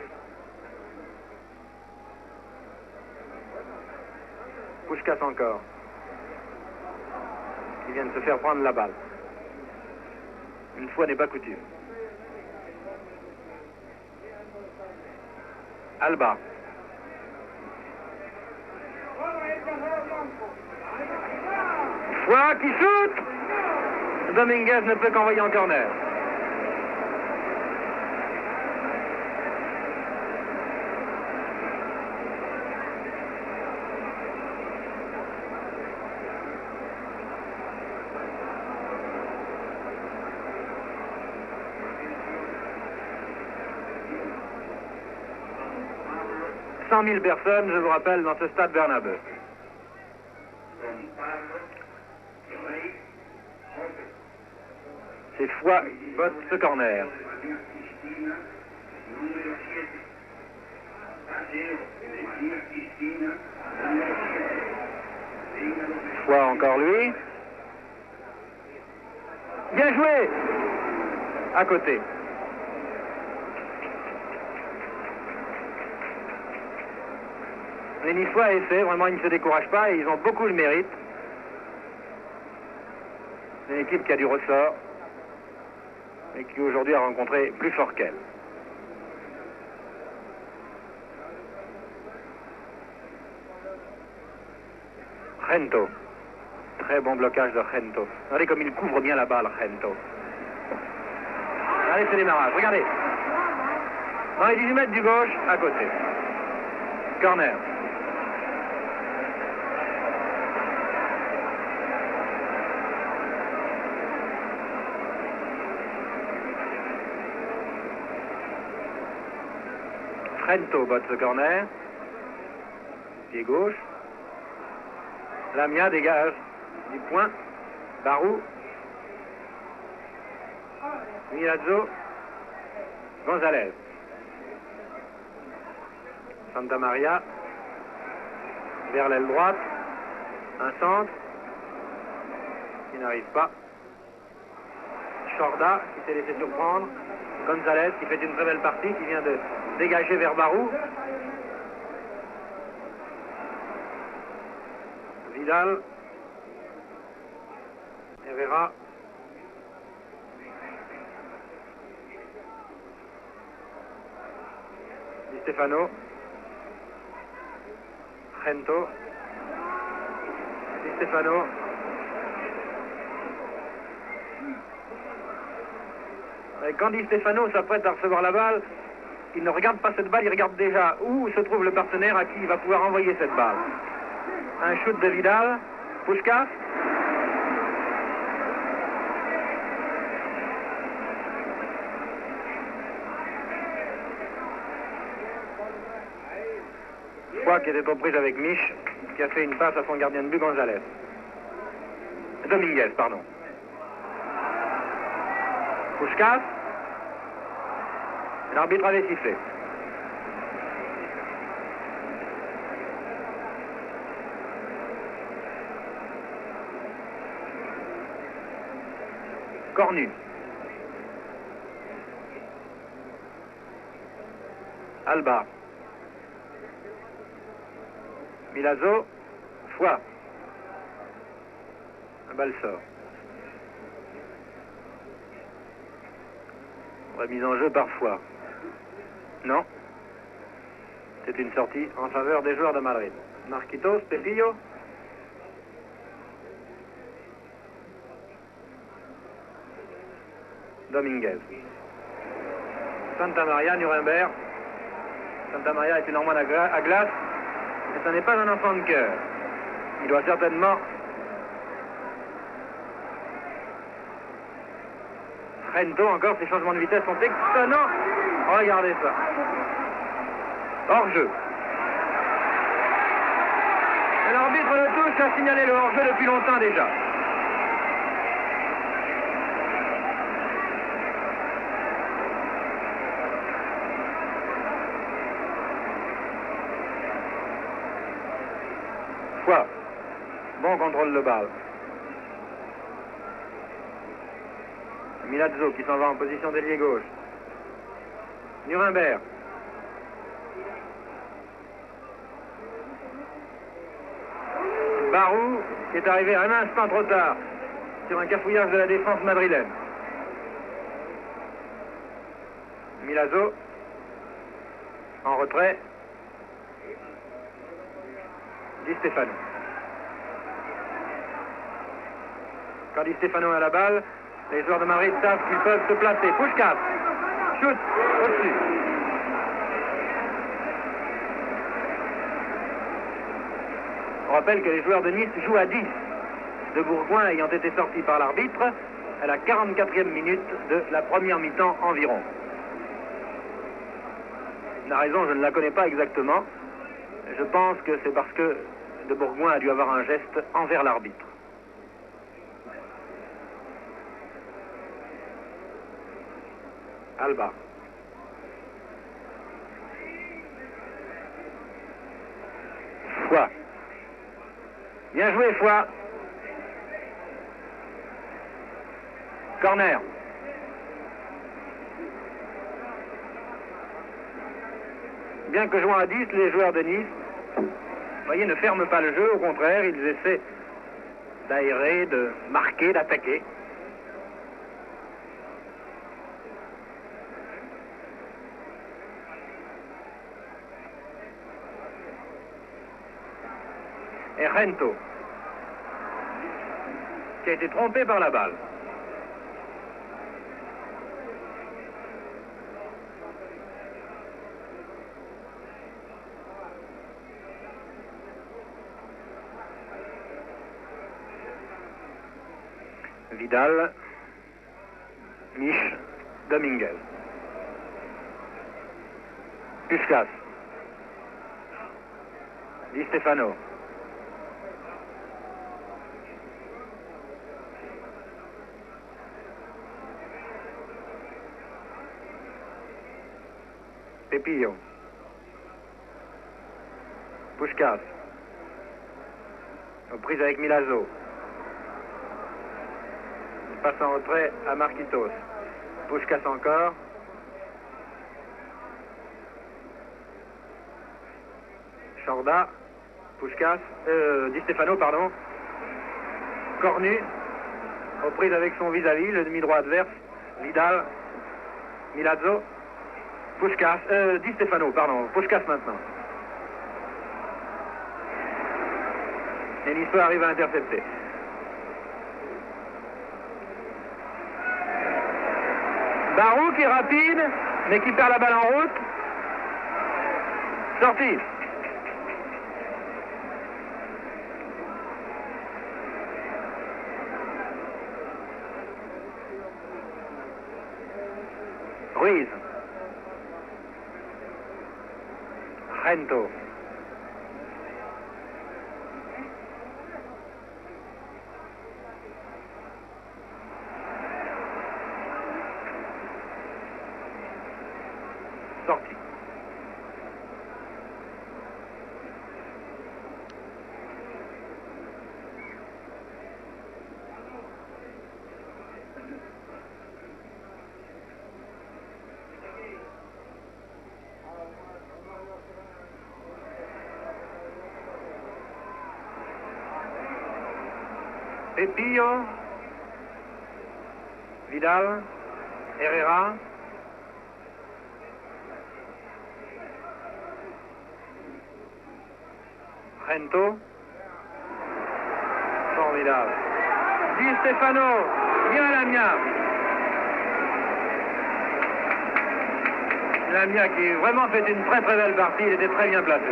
Puskás encore. Qui vient de se faire prendre la balle. Une fois n'est pas coutume. Alba. Foix qui shoot. Dominguez ne peut qu'envoyer en corner. « 100 000 personnes, je vous rappelle, dans ce stade Bernabeu. C'est Foix qui botte ce corner. Foix encore lui. Bien joué. À côté. Les Niçois essaient, vraiment ils ne se découragent pas et ils ont beaucoup le mérite. C'est une équipe qui a du ressort et qui aujourd'hui a rencontré plus fort qu'elle. Gento. Très bon blocage de Gento. Regardez comme il couvre bien la balle, Gento. Allez, c'est démarrage. Regardez. Dans les 18 mètres du gauche, à côté. Corner. Gento botte ce corner. Pied gauche. Lamia dégage du point. Barou. Milazzo. Gonzalez. Santa Maria. Vers l'aile droite. Un centre. Qui n'arrive pas. Chorda qui s'est laissé surprendre. Gonzalez qui fait une très belle partie, qui vient de dégager vers Barou. Vidal. Herrera. Di Stefano. Gento. Di Stefano. Et quand Di Stefano s'apprête à recevoir la balle, il ne regarde pas cette balle, il regarde déjà où se trouve le partenaire à qui il va pouvoir envoyer cette balle. Un shoot de Vidal. Puskás. Foix qui était aux prises avec Mich, qui a fait une passe à son gardien de but, Gonzalez. Dominguez, pardon. Puskás. L'arbitre avait sifflé. Cornu. Alba. Milazzo. Foix. La balle sort. Remise en jeu par Foix. Non. C'est une sortie en faveur des joueurs de Madrid. Marquitos, Pepillo. Dominguez. Santa Maria, Nuremberg. Santa Maria est une Normande à glace. Et ce n'est pas un enfant de cœur. Il doit certainement... Gento, encore, ses changements de vitesse sont étonnants. Regardez ça. Hors-jeu. Et l'arbitre de touche a signalé le hors-jeu depuis longtemps déjà. Foix. Bon contrôle de balle. Milazzo qui s'en va en position d'ailier gauche. Nuremberg. Barou qui est arrivé un instant trop tard sur un cafouillage de la défense madrilène. Milazzo en retrait. Di Stefano. Quand Di Stefano a la balle, les joueurs de Madrid savent qu'ils peuvent se placer. Puskás. Shoot. Au-dessus. On rappelle que les joueurs de Nice jouent à 10. De Bourgoin ayant été sortis par l'arbitre à la 44e minute de la première mi-temps environ. La raison, je ne la connais pas exactement. Je pense que c'est parce que de Bourgoin a dû avoir un geste envers l'arbitre. Alba. Foy. Bien joué, Foy. Corner. Bien que jouant à 10, les joueurs de Nice, vous voyez, ne ferment pas le jeu. Au contraire, ils essaient d'aérer, de marquer, d'attaquer. Et Rento, qui a été trompé par la balle. Vidal, Mich, Dominguez. Puskas. Di Stefano. Pepillo. Puskas. Aux prises avec Milazzo. Il passe en retrait à Marquitos. Puskas encore. Chorda. Puskas. Di Stefano, pardon. Cornu. Aux prises avec son vis-à-vis, le demi-droit adverse. Vidal. Milazzo. Puskas, Di Stefano, pardon, Puskas maintenant. Et Niçois arrive à intercepter. Barou qui est rapide, mais qui perd la balle en route. Sortie. Ruiz. Rento. Sorti. Pepillo, Vidal, Herrera, Rento, formidable. Di Stefano, bien Lamia. Lamia qui vraiment fait une très très belle partie, il était très bien placé.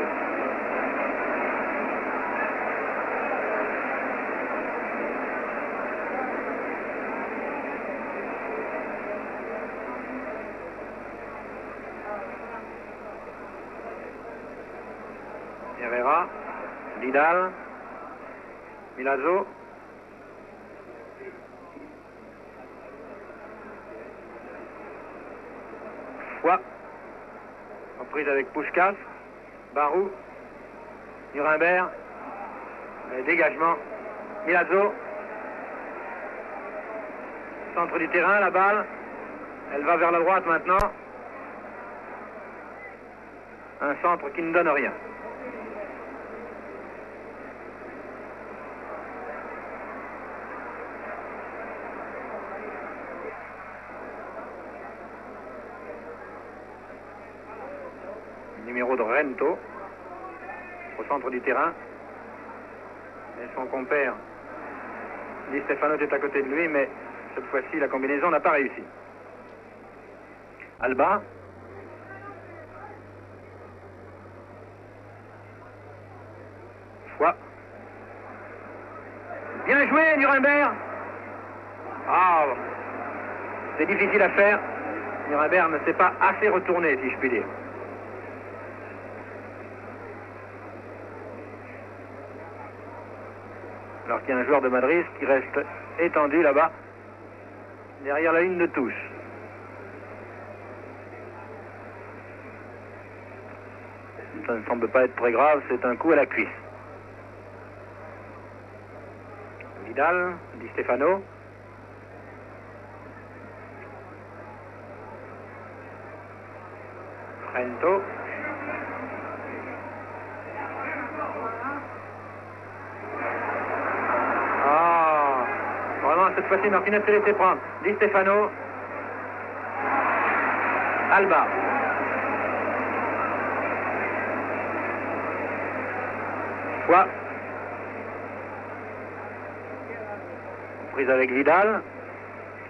Herrera, Vidal, Milazzo, Foy, en prise avec Puskas, Barou, Nuremberg, dégagement, Milazzo, centre du terrain, la balle, elle va vers la droite maintenant, un centre qui ne donne rien. Numéro de Rento, au centre du terrain. Et son compère, Di Stefano, est à côté de lui, mais cette fois-ci, la combinaison n'a pas réussi. Alba. Foy. Bien joué, Nuremberg. Ah, c'est difficile à faire. Nuremberg ne s'est pas assez retourné, si je puis dire. qu'il y a un joueur de Madrid qui reste étendu là-bas, derrière la ligne de touche. Ça ne semble pas être très grave, c'est un coup à la cuisse. Vidal, Di Stefano. Rento. Ah, vraiment cette fois-ci Martinez s'est laissé prendre. Di Stefano. Alba. Foix. Prise avec Vidal,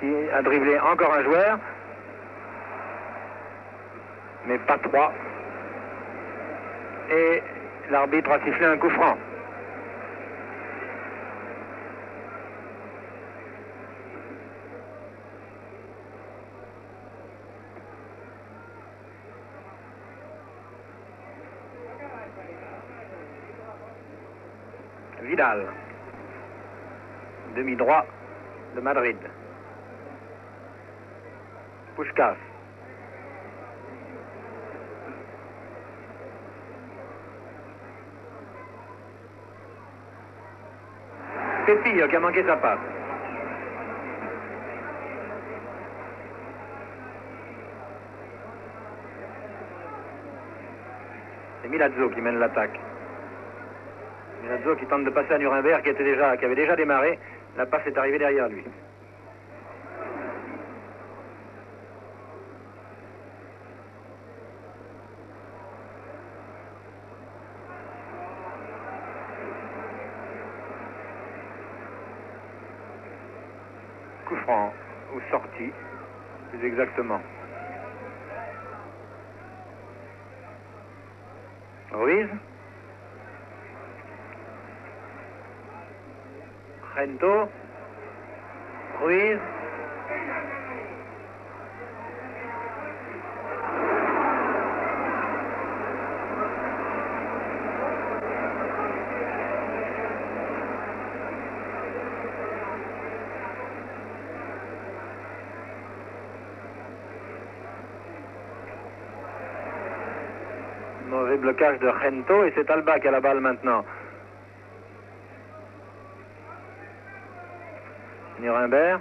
qui a dribblé encore un joueur, mais pas trois. Et l'arbitre a sifflé un coup franc. Vidal, demi-droit de Madrid. Puskás. Pepillo qui a manqué sa passe. C'est Milazzo qui mène l'attaque. Milazzo qui tente de passer à Nuremberg qui avait déjà démarré. La passe est arrivée derrière lui. Coup franc ou sortie, plus exactement. Ruiz. Rento. Ruiz. Mauvais blocage de Rento et c'est Alba qui a la balle maintenant. Nuremberg.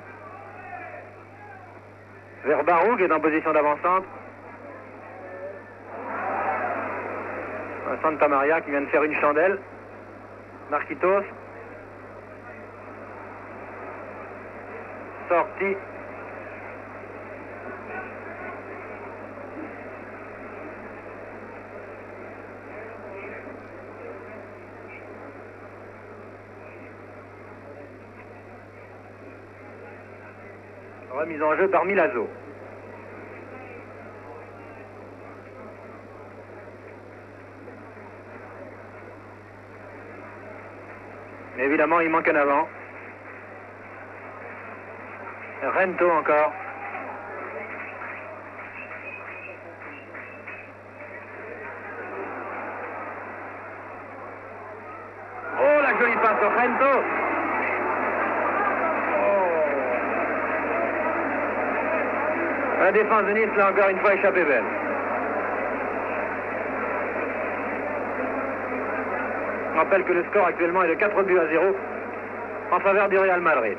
Vers Barou qui est en position d'avant-centre. Santa Maria qui vient de faire une chandelle. Marquitos. Sorti. Remise en jeu par Milazzo. Mais évidemment, il manque un avant. Rento encore. Oh, la jolie passe de Rento. La défense de Nice l'a encore une fois échappé belle. Je rappelle que le score actuellement est de 4-0 en faveur du Real Madrid.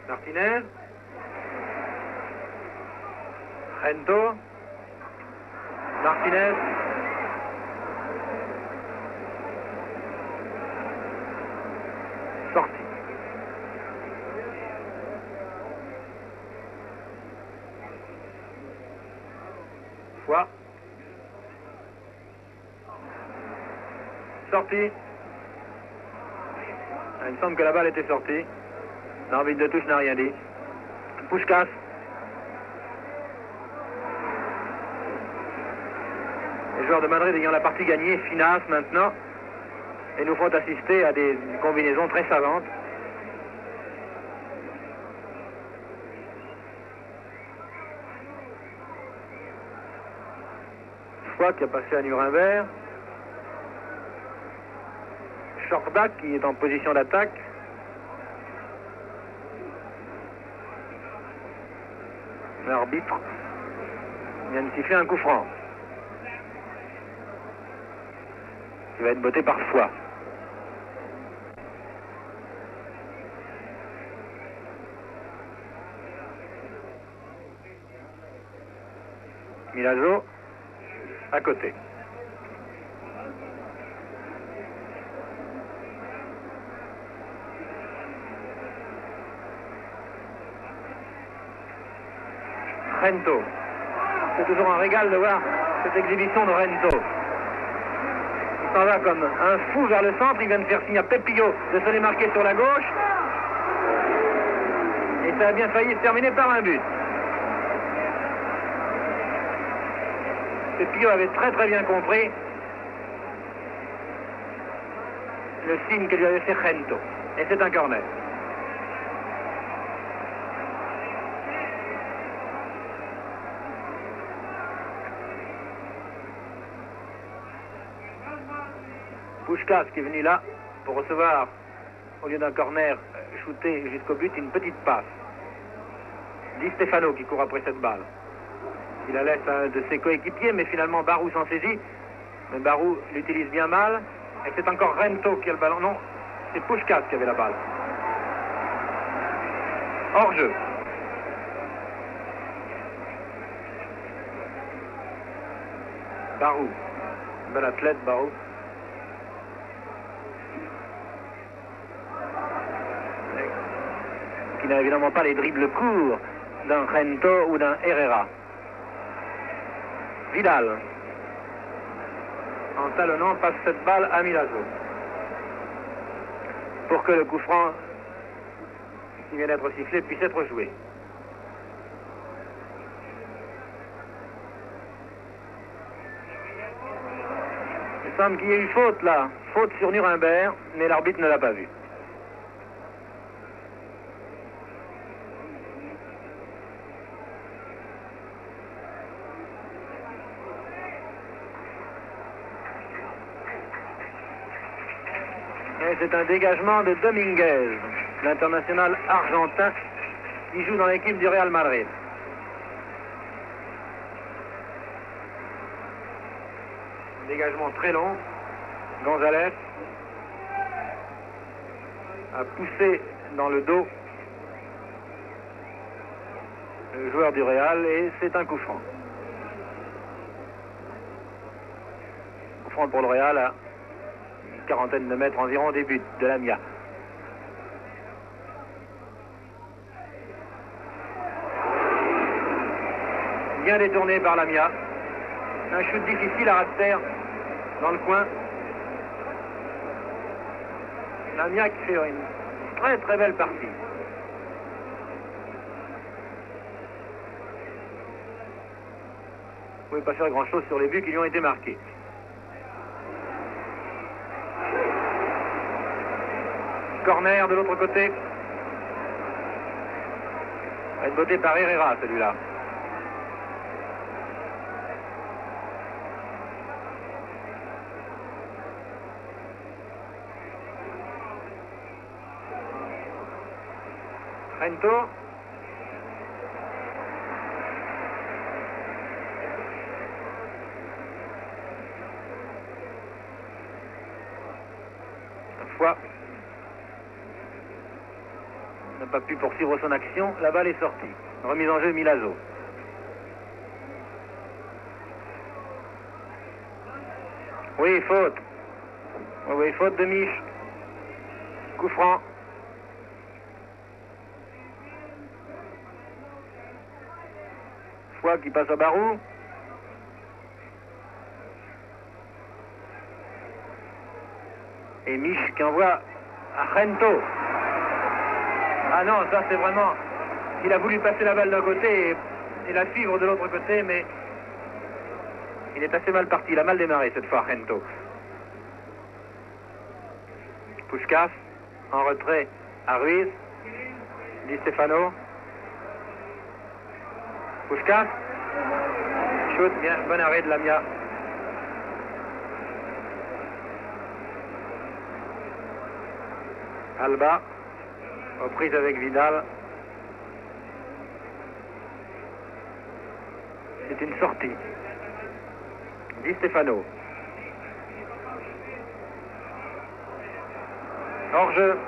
Martinez. Rento. Martinez. Sorti. Foix. Sorti. Il me semble que la balle était sortie. L'arbitre de touche n'a rien dit. Puskás. Les joueurs de Madrid ayant la partie gagnée financent maintenant et nous font assister à des combinaisons très savantes. Foix qui a passé à Nuremberg. Chorda qui est en position d'attaque. L'arbitre vient de siffler un coup franc. Qui va être botté par Foix. Milazzo à côté. Rento. C'est toujours un régal de voir cette exhibition de Rento. Il s'en va comme un fou vers le centre. Il vient de faire signe à Pepillo de se démarquer sur la gauche. Et ça a bien failli se terminer par un but. Pepillo avait très bien compris le signe que lui avait fait Rento. Et c'est un corner. Puskás qui est venu là pour recevoir, au lieu d'un corner shooté jusqu'au but, une petite passe. Di Stefano qui court après cette balle. Il la laisse à un de ses coéquipiers, mais finalement Barou s'en saisit. Mais Barou l'utilise bien mal. Et c'est encore Rento qui a le ballon. Non, c'est Puskás qui avait la balle. Hors jeu. Barou. Bel athlète, Barou. Qui n'a évidemment pas les dribbles courts d'un Rento ou d'un Herrera. Vidal, en talonnant, passe cette balle à Milazzo. Pour que le coup franc qui vient d'être sifflé puisse être joué. Il semble qu'il y ait eu faute là. Faute sur Nuremberg, mais l'arbitre ne l'a pas vu. C'est un dégagement de Dominguez, l'international argentin qui joue dans l'équipe du Real Madrid. Un dégagement très long. González a poussé dans le dos le joueur du Real et c'est un coup franc. Coup franc pour le Real à quarantaine de mètres environ des buts de Lamia. Bien détourné par Lamia. Un shoot difficile à ras de terre dans le coin. Lamia qui fait une très belle partie. Vous ne pouvez pas faire grand chose sur les buts qui lui ont été marqués. Corner de l'autre côté. Va être botté par Herrera celui-là. Rento. Foix n'a pas pu poursuivre son action. La balle est sortie. Remise en jeu Milazzo. Oui, faute. Oui, faute de Mich. Coup franc. Foix qui passe à Barou. Et Mich qui envoie à Rento. Ah non, ça c'est vraiment... Il a voulu passer la balle d'un côté et la suivre de l'autre côté, mais il est assez mal parti. Il a mal démarré cette fois, Rento. Puskás en retrait à Ruiz. Di Stefano. Puskás. Shoot, bien, bon arrêt de Lamia. Alba, aux prises avec Vidal. C'est une sortie. Di Stefano. Hors-jeu.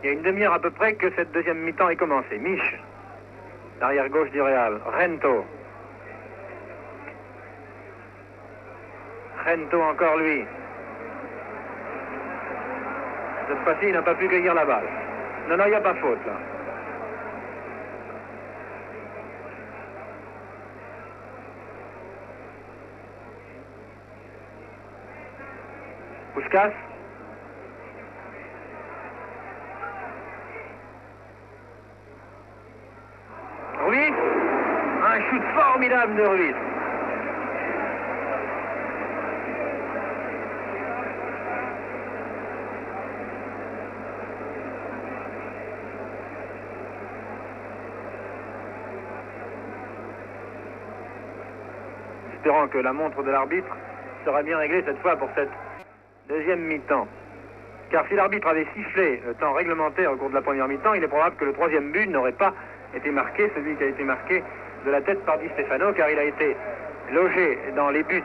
Il y a une demi-heure à peu près que cette deuxième mi-temps est commencée. Mich, l'arrière gauche du Real. Rento. Rento encore lui. Cette fois-ci, il n'a pas pu cueillir la balle. Non, non, il n'y a pas faute là. Puskas. Ruiz. Un shoot formidable de Ruiz. Espérant que la montre de l'arbitre sera bien réglée cette fois pour cette deuxième mi-temps. Car si l'arbitre avait sifflé le temps réglementaire au cours de la première mi-temps, il est probable que le troisième but n'aurait pas été marqué, celui qui a été marqué de la tête par Di Stefano, car il a été logé dans les buts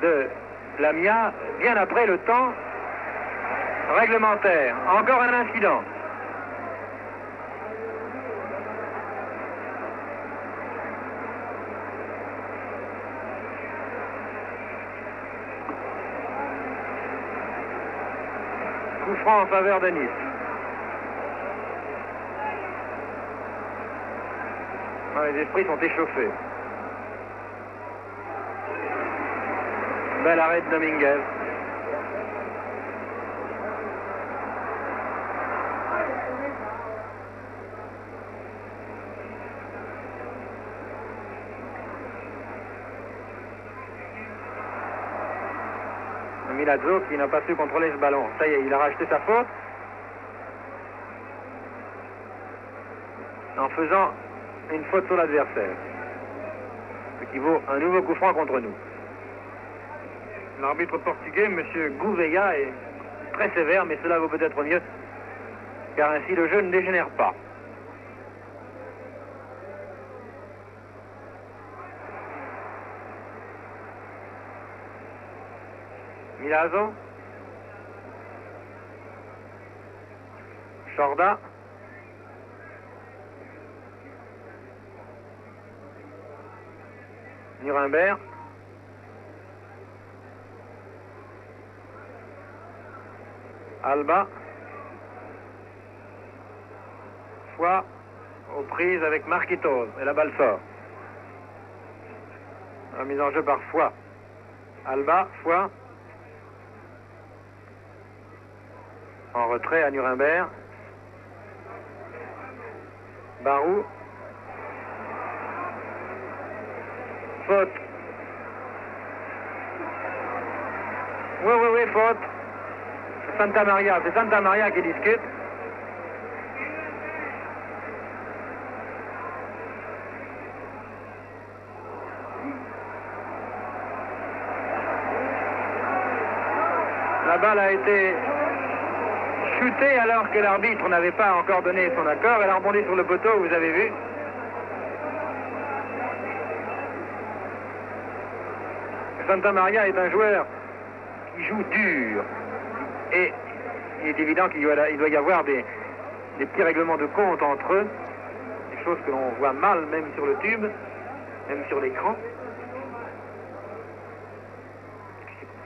de Lamia bien après le temps réglementaire. Encore un incident. Coup franc en faveur de Nice. Les esprits sont échauffés. Bel arrêt de Dominguez. Milazzo qui n'a pas su contrôler ce ballon. Ça y est, il a racheté sa faute en faisant une faute sur l'adversaire. Ce qui vaut un nouveau coup franc contre nous. L'arbitre portugais, M. Gouveia, est très sévère, mais cela vaut peut-être mieux, car ainsi le jeu ne dégénère pas. Milazzo. Chorda. Nuremberg. Alba. Foy aux prises avec Marquitos. Et la balle sort. La mise en jeu par Foy. Alba, Foy. En retrait à Nuremberg. Barou. Faute. Oui, faute. Santa Maria, c'est Santa Maria qui discute. La balle a été shootée alors que l'arbitre n'avait pas encore donné son accord. Elle a rebondi sur le poteau, vous avez vu. Santa Maria est un joueur qui joue dur. Et il est évident qu'il doit y avoir des petits règlements de compte entre eux. Des choses que l'on voit mal même sur le tube, même sur l'écran.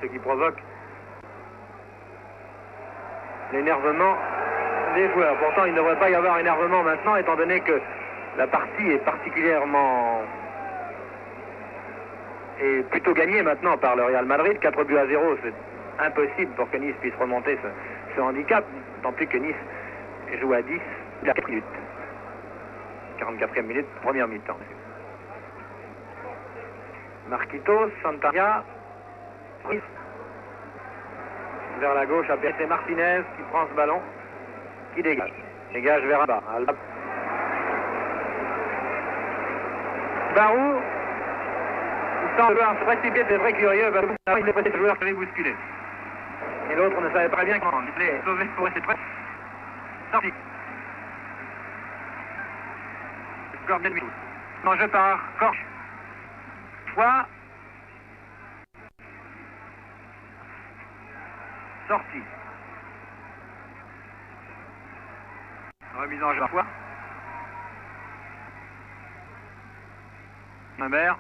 Ce qui provoque l'énervement des joueurs. Pourtant, il ne devrait pas y avoir énervement maintenant, étant donné que la partie est particulièrement... est plutôt gagnée maintenant par le Real Madrid. 4-0, c'est impossible pour que Nice puisse remonter ce handicap. Tant plus que Nice joue à 10, il a 4 minutes. 44e minute, première mi-temps. Marquitos, Santaria, vers la gauche. C'est Martinez qui prend ce ballon, qui dégage. Dégage vers bas. Alba. Barou, il semble vouloir se précipiter, c'est très curieux, parce qu'il est peut-être joueur qui avait bousculé. Et l'autre ne savait pas bien comment. Il voulait sauver pour rester prêt. Sorti. Score de demi. Non, je pars. Corche. Fois. Sorti. Remise en jeu. Fois. Humbert.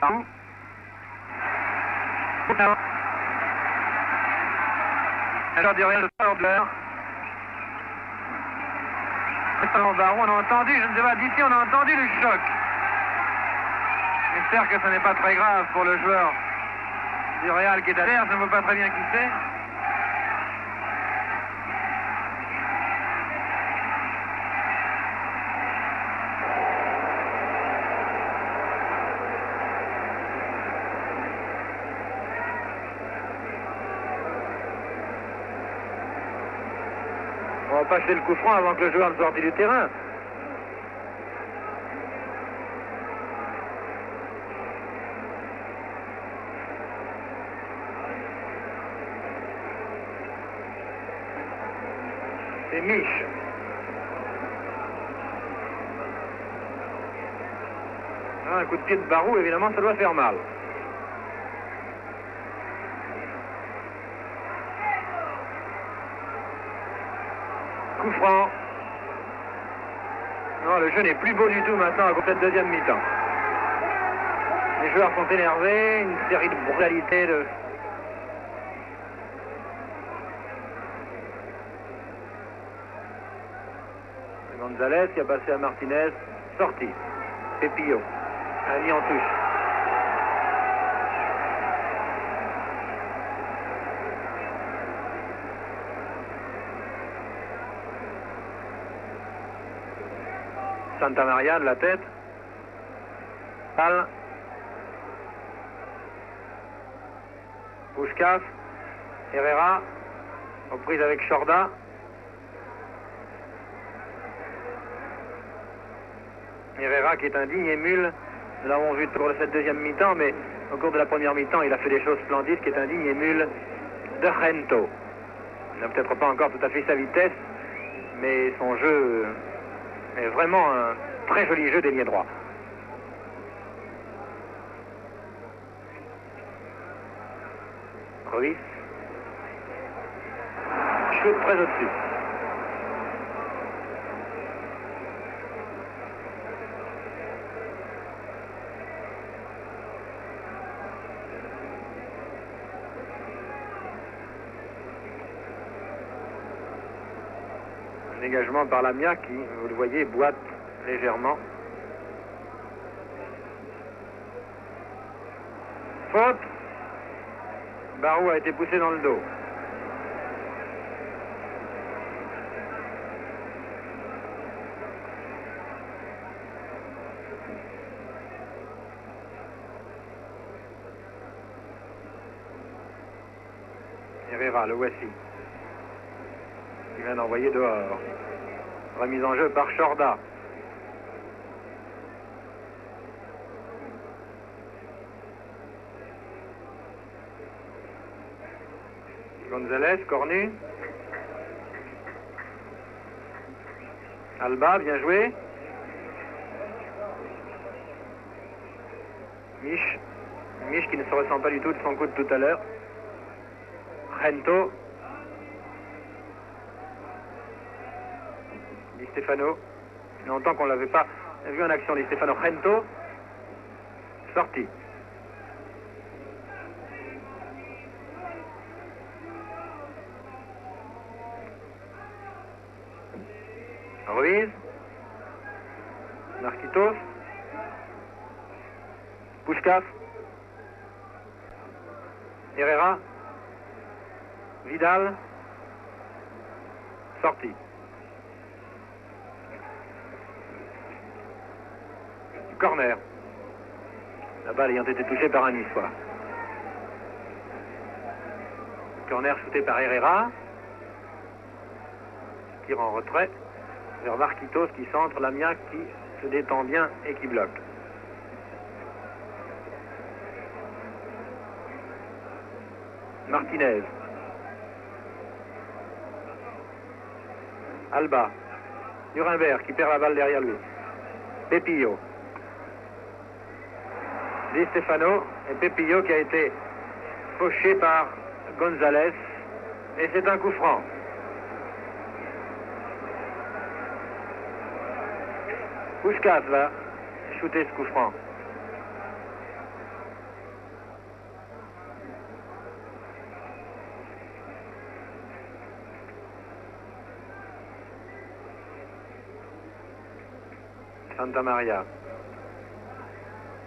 Barou. Alors de rien de l'heure. Barou, on a entendu, je ne sais pas, d'ici on a entendu le choc. J'espère que ce n'est pas très grave pour le joueur du Real qui est à terre, je ne vois pas très bien qui c'est. On va pas jeter le coup franc avant que le joueur ne sorte du terrain. C'est Mich. Un coup de pied de Barou, évidemment, ça doit faire mal. Coup franc. Non, le jeu n'est plus beau du tout maintenant à cette deuxième mi-temps. Les joueurs sont énervés, une série de brutalités de... Gonzalez qui a passé à Martinez, sorti. Pepillo a mis en touche. Santa Maria de la tête. Al. Puskás. Herrera. Reprise avec Chorda. Herrera qui est un digne émule. Nous l'avons vu pour cette deuxième mi-temps, mais au cours de la première mi-temps, il a fait des choses splendides, qui est un digne émule de Gento. Il n'a peut-être pas encore tout à fait sa vitesse, mais son jeu est vraiment un très joli jeu d'ailier droit. Ruiz. Shoot très au-dessus. Dégagement par Lamia qui, vous le voyez, boite légèrement. Faute. Barou a été poussé dans le dos. Herrera, le voici. Il vient d'envoyer dehors. Remise en jeu par Chorda. Gonzalez, cornu. Alba, bien joué. Mich qui ne se ressent pas du tout de son coup de tout à l'heure. Gento. Di Stefano. Longtemps qu'on ne l'avait pas vu en action. Di Stefano. Gento. Sorti. Ruiz. Marquitos. Puskás. Herrera. Vidal. Sortie. Corner. La balle ayant été touchée par un Niçois. Corner shooté par Herrera. Tire en retrait vers Marquitos qui centre, Lamia qui se détend bien et qui bloque. Martinez. Alba. Nuremberg qui perd la balle derrière lui. Pepillo. Di Stefano et Pepillo qui a été fauché par Gonzalez. Et c'est un coup franc. Puskás va shooter ce coup franc. Santa Maria.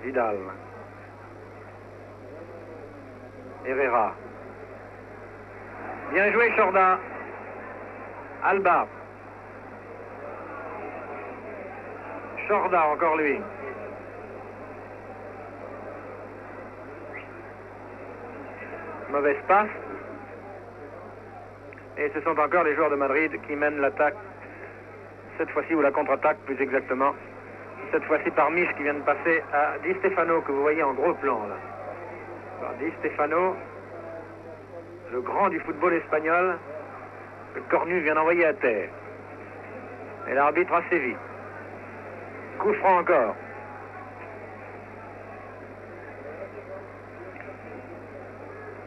Vidal. Herrera. Bien joué, Chorda. Alba. Chorda, encore lui. Mauvaise passe. Et ce sont encore les joueurs de Madrid qui mènent l'attaque. Cette fois-ci, ou la contre-attaque plus exactement. Cette fois-ci par Mich qui vient de passer à Di Stefano, que vous voyez en gros plan là. Alors, Di Stefano, le grand du football espagnol, le cornu vient d'envoyer à terre. Et l'arbitre a sévi. Coup franc encore.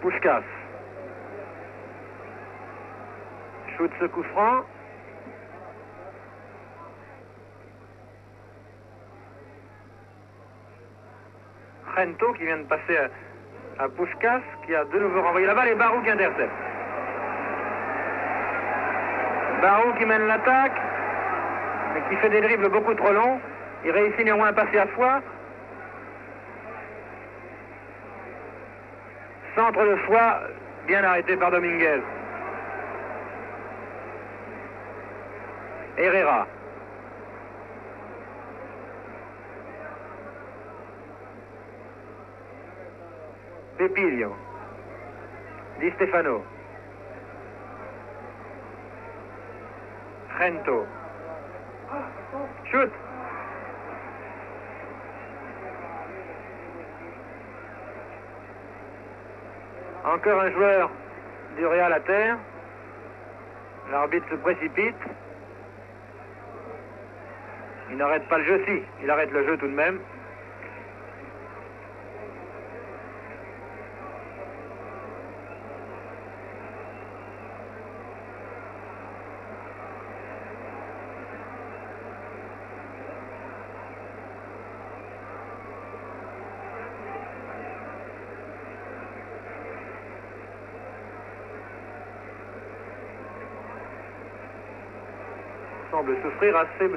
Puskás. Shoot ce coup franc. Rento qui vient de passer à Puskás, qui a de nouveau renvoyé la balle, et Barou qui intercepte. Barou qui mène l'attaque, mais qui fait des dribbles beaucoup trop longs. Il réussit néanmoins à passer à Foix. Centre de Foix, bien arrêté par Dominguez. Herrera. Pepillo. Di Stefano. Rento. Shoot. Encore un joueur du Real à terre. L'arbitre se précipite. Il n'arrête pas le jeu, si. Il arrête le jeu tout de même. Semble souffrir assez.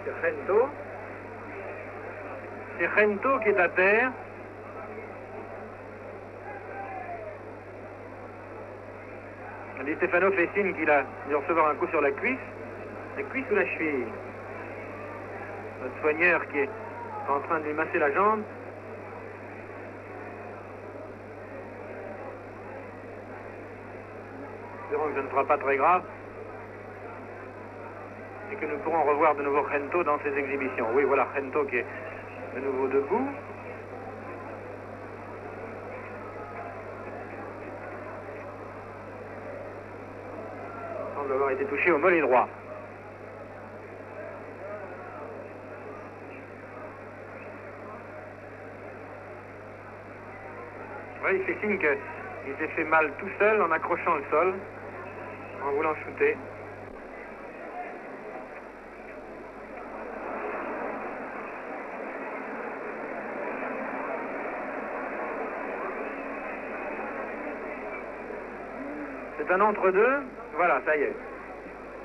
C'est Rento. C'est Rento qui est à terre. Di Stefano fait signe qu'il a dû recevoir un coup sur la cuisse ou la cheville. Notre soigneur qui est en train de lui masser la jambe. Espérons que ce ne sera pas très grave et que nous pourrons revoir de nouveau Rento dans ses exhibitions. Oui, voilà Rento qui est de nouveau debout. Il semble avoir été touché au mollet droit. Oui, il fait signe qu'il s'est fait mal tout seul en accrochant le sol, en voulant shooter. C'est un entre-deux, voilà, ça y est,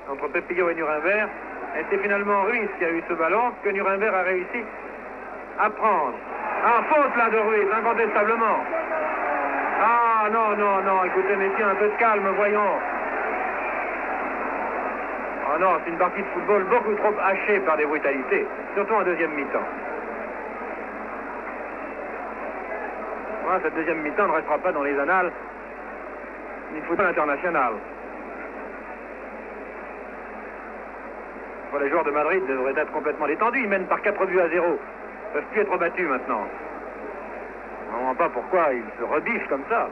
entre Pepillo et Nuremberg. Et c'est finalement Ruiz qui a eu ce ballon que Nuremberg a réussi à prendre. Ah, faute là de Ruiz, incontestablement. Ah non, non, non, écoutez messieurs, un peu de calme, voyons. Ah non, c'est une partie de football beaucoup trop hachée par des brutalités, surtout en deuxième mi-temps. Voilà, cette deuxième mi-temps ne restera pas dans les annales du football international. Les joueurs de Madrid devraient être complètement détendus. Ils mènent par 4 buts à 0. Ils ne peuvent plus être battus maintenant. On ne comprend pas pourquoi ils se rebiffent comme ça.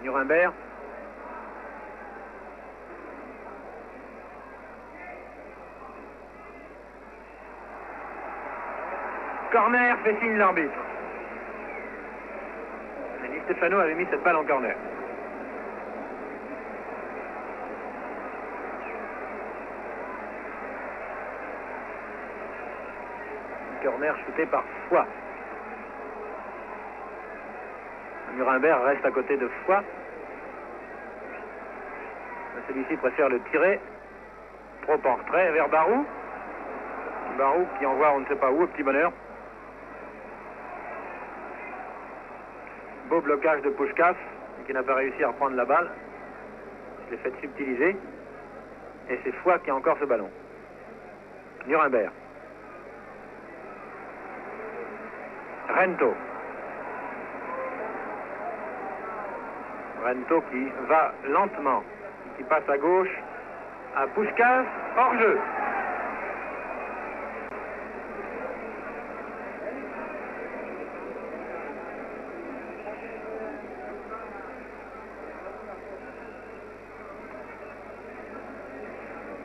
Nuremberg. Corner, fait signe l'arbitre. Di Stefano avait mis cette balle en corner. Corner shooté par Foy. Nuremberg reste à côté de Foy. Celui-ci préfère le tirer. Trop en retrait vers Barou. Barou qui envoie on ne sait pas où, au petit bonheur. Beau blocage de Puskás, qui n'a pas réussi à reprendre la balle. Il s'est fait subtiliser. Et c'est Foy qui a encore ce ballon. Nuremberg. Rento. Rento qui va lentement, qui passe à gauche à Puskás, hors jeu.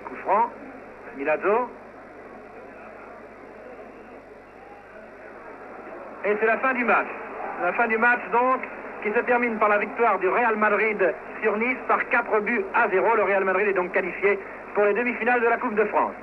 Coup franc, Milazzo. Et c'est la fin du match. La fin du match donc, qui se termine par la victoire du Real Madrid sur Nice par 4 buts à 0. Le Real Madrid est donc qualifié pour les demi-finales de la Coupe de France.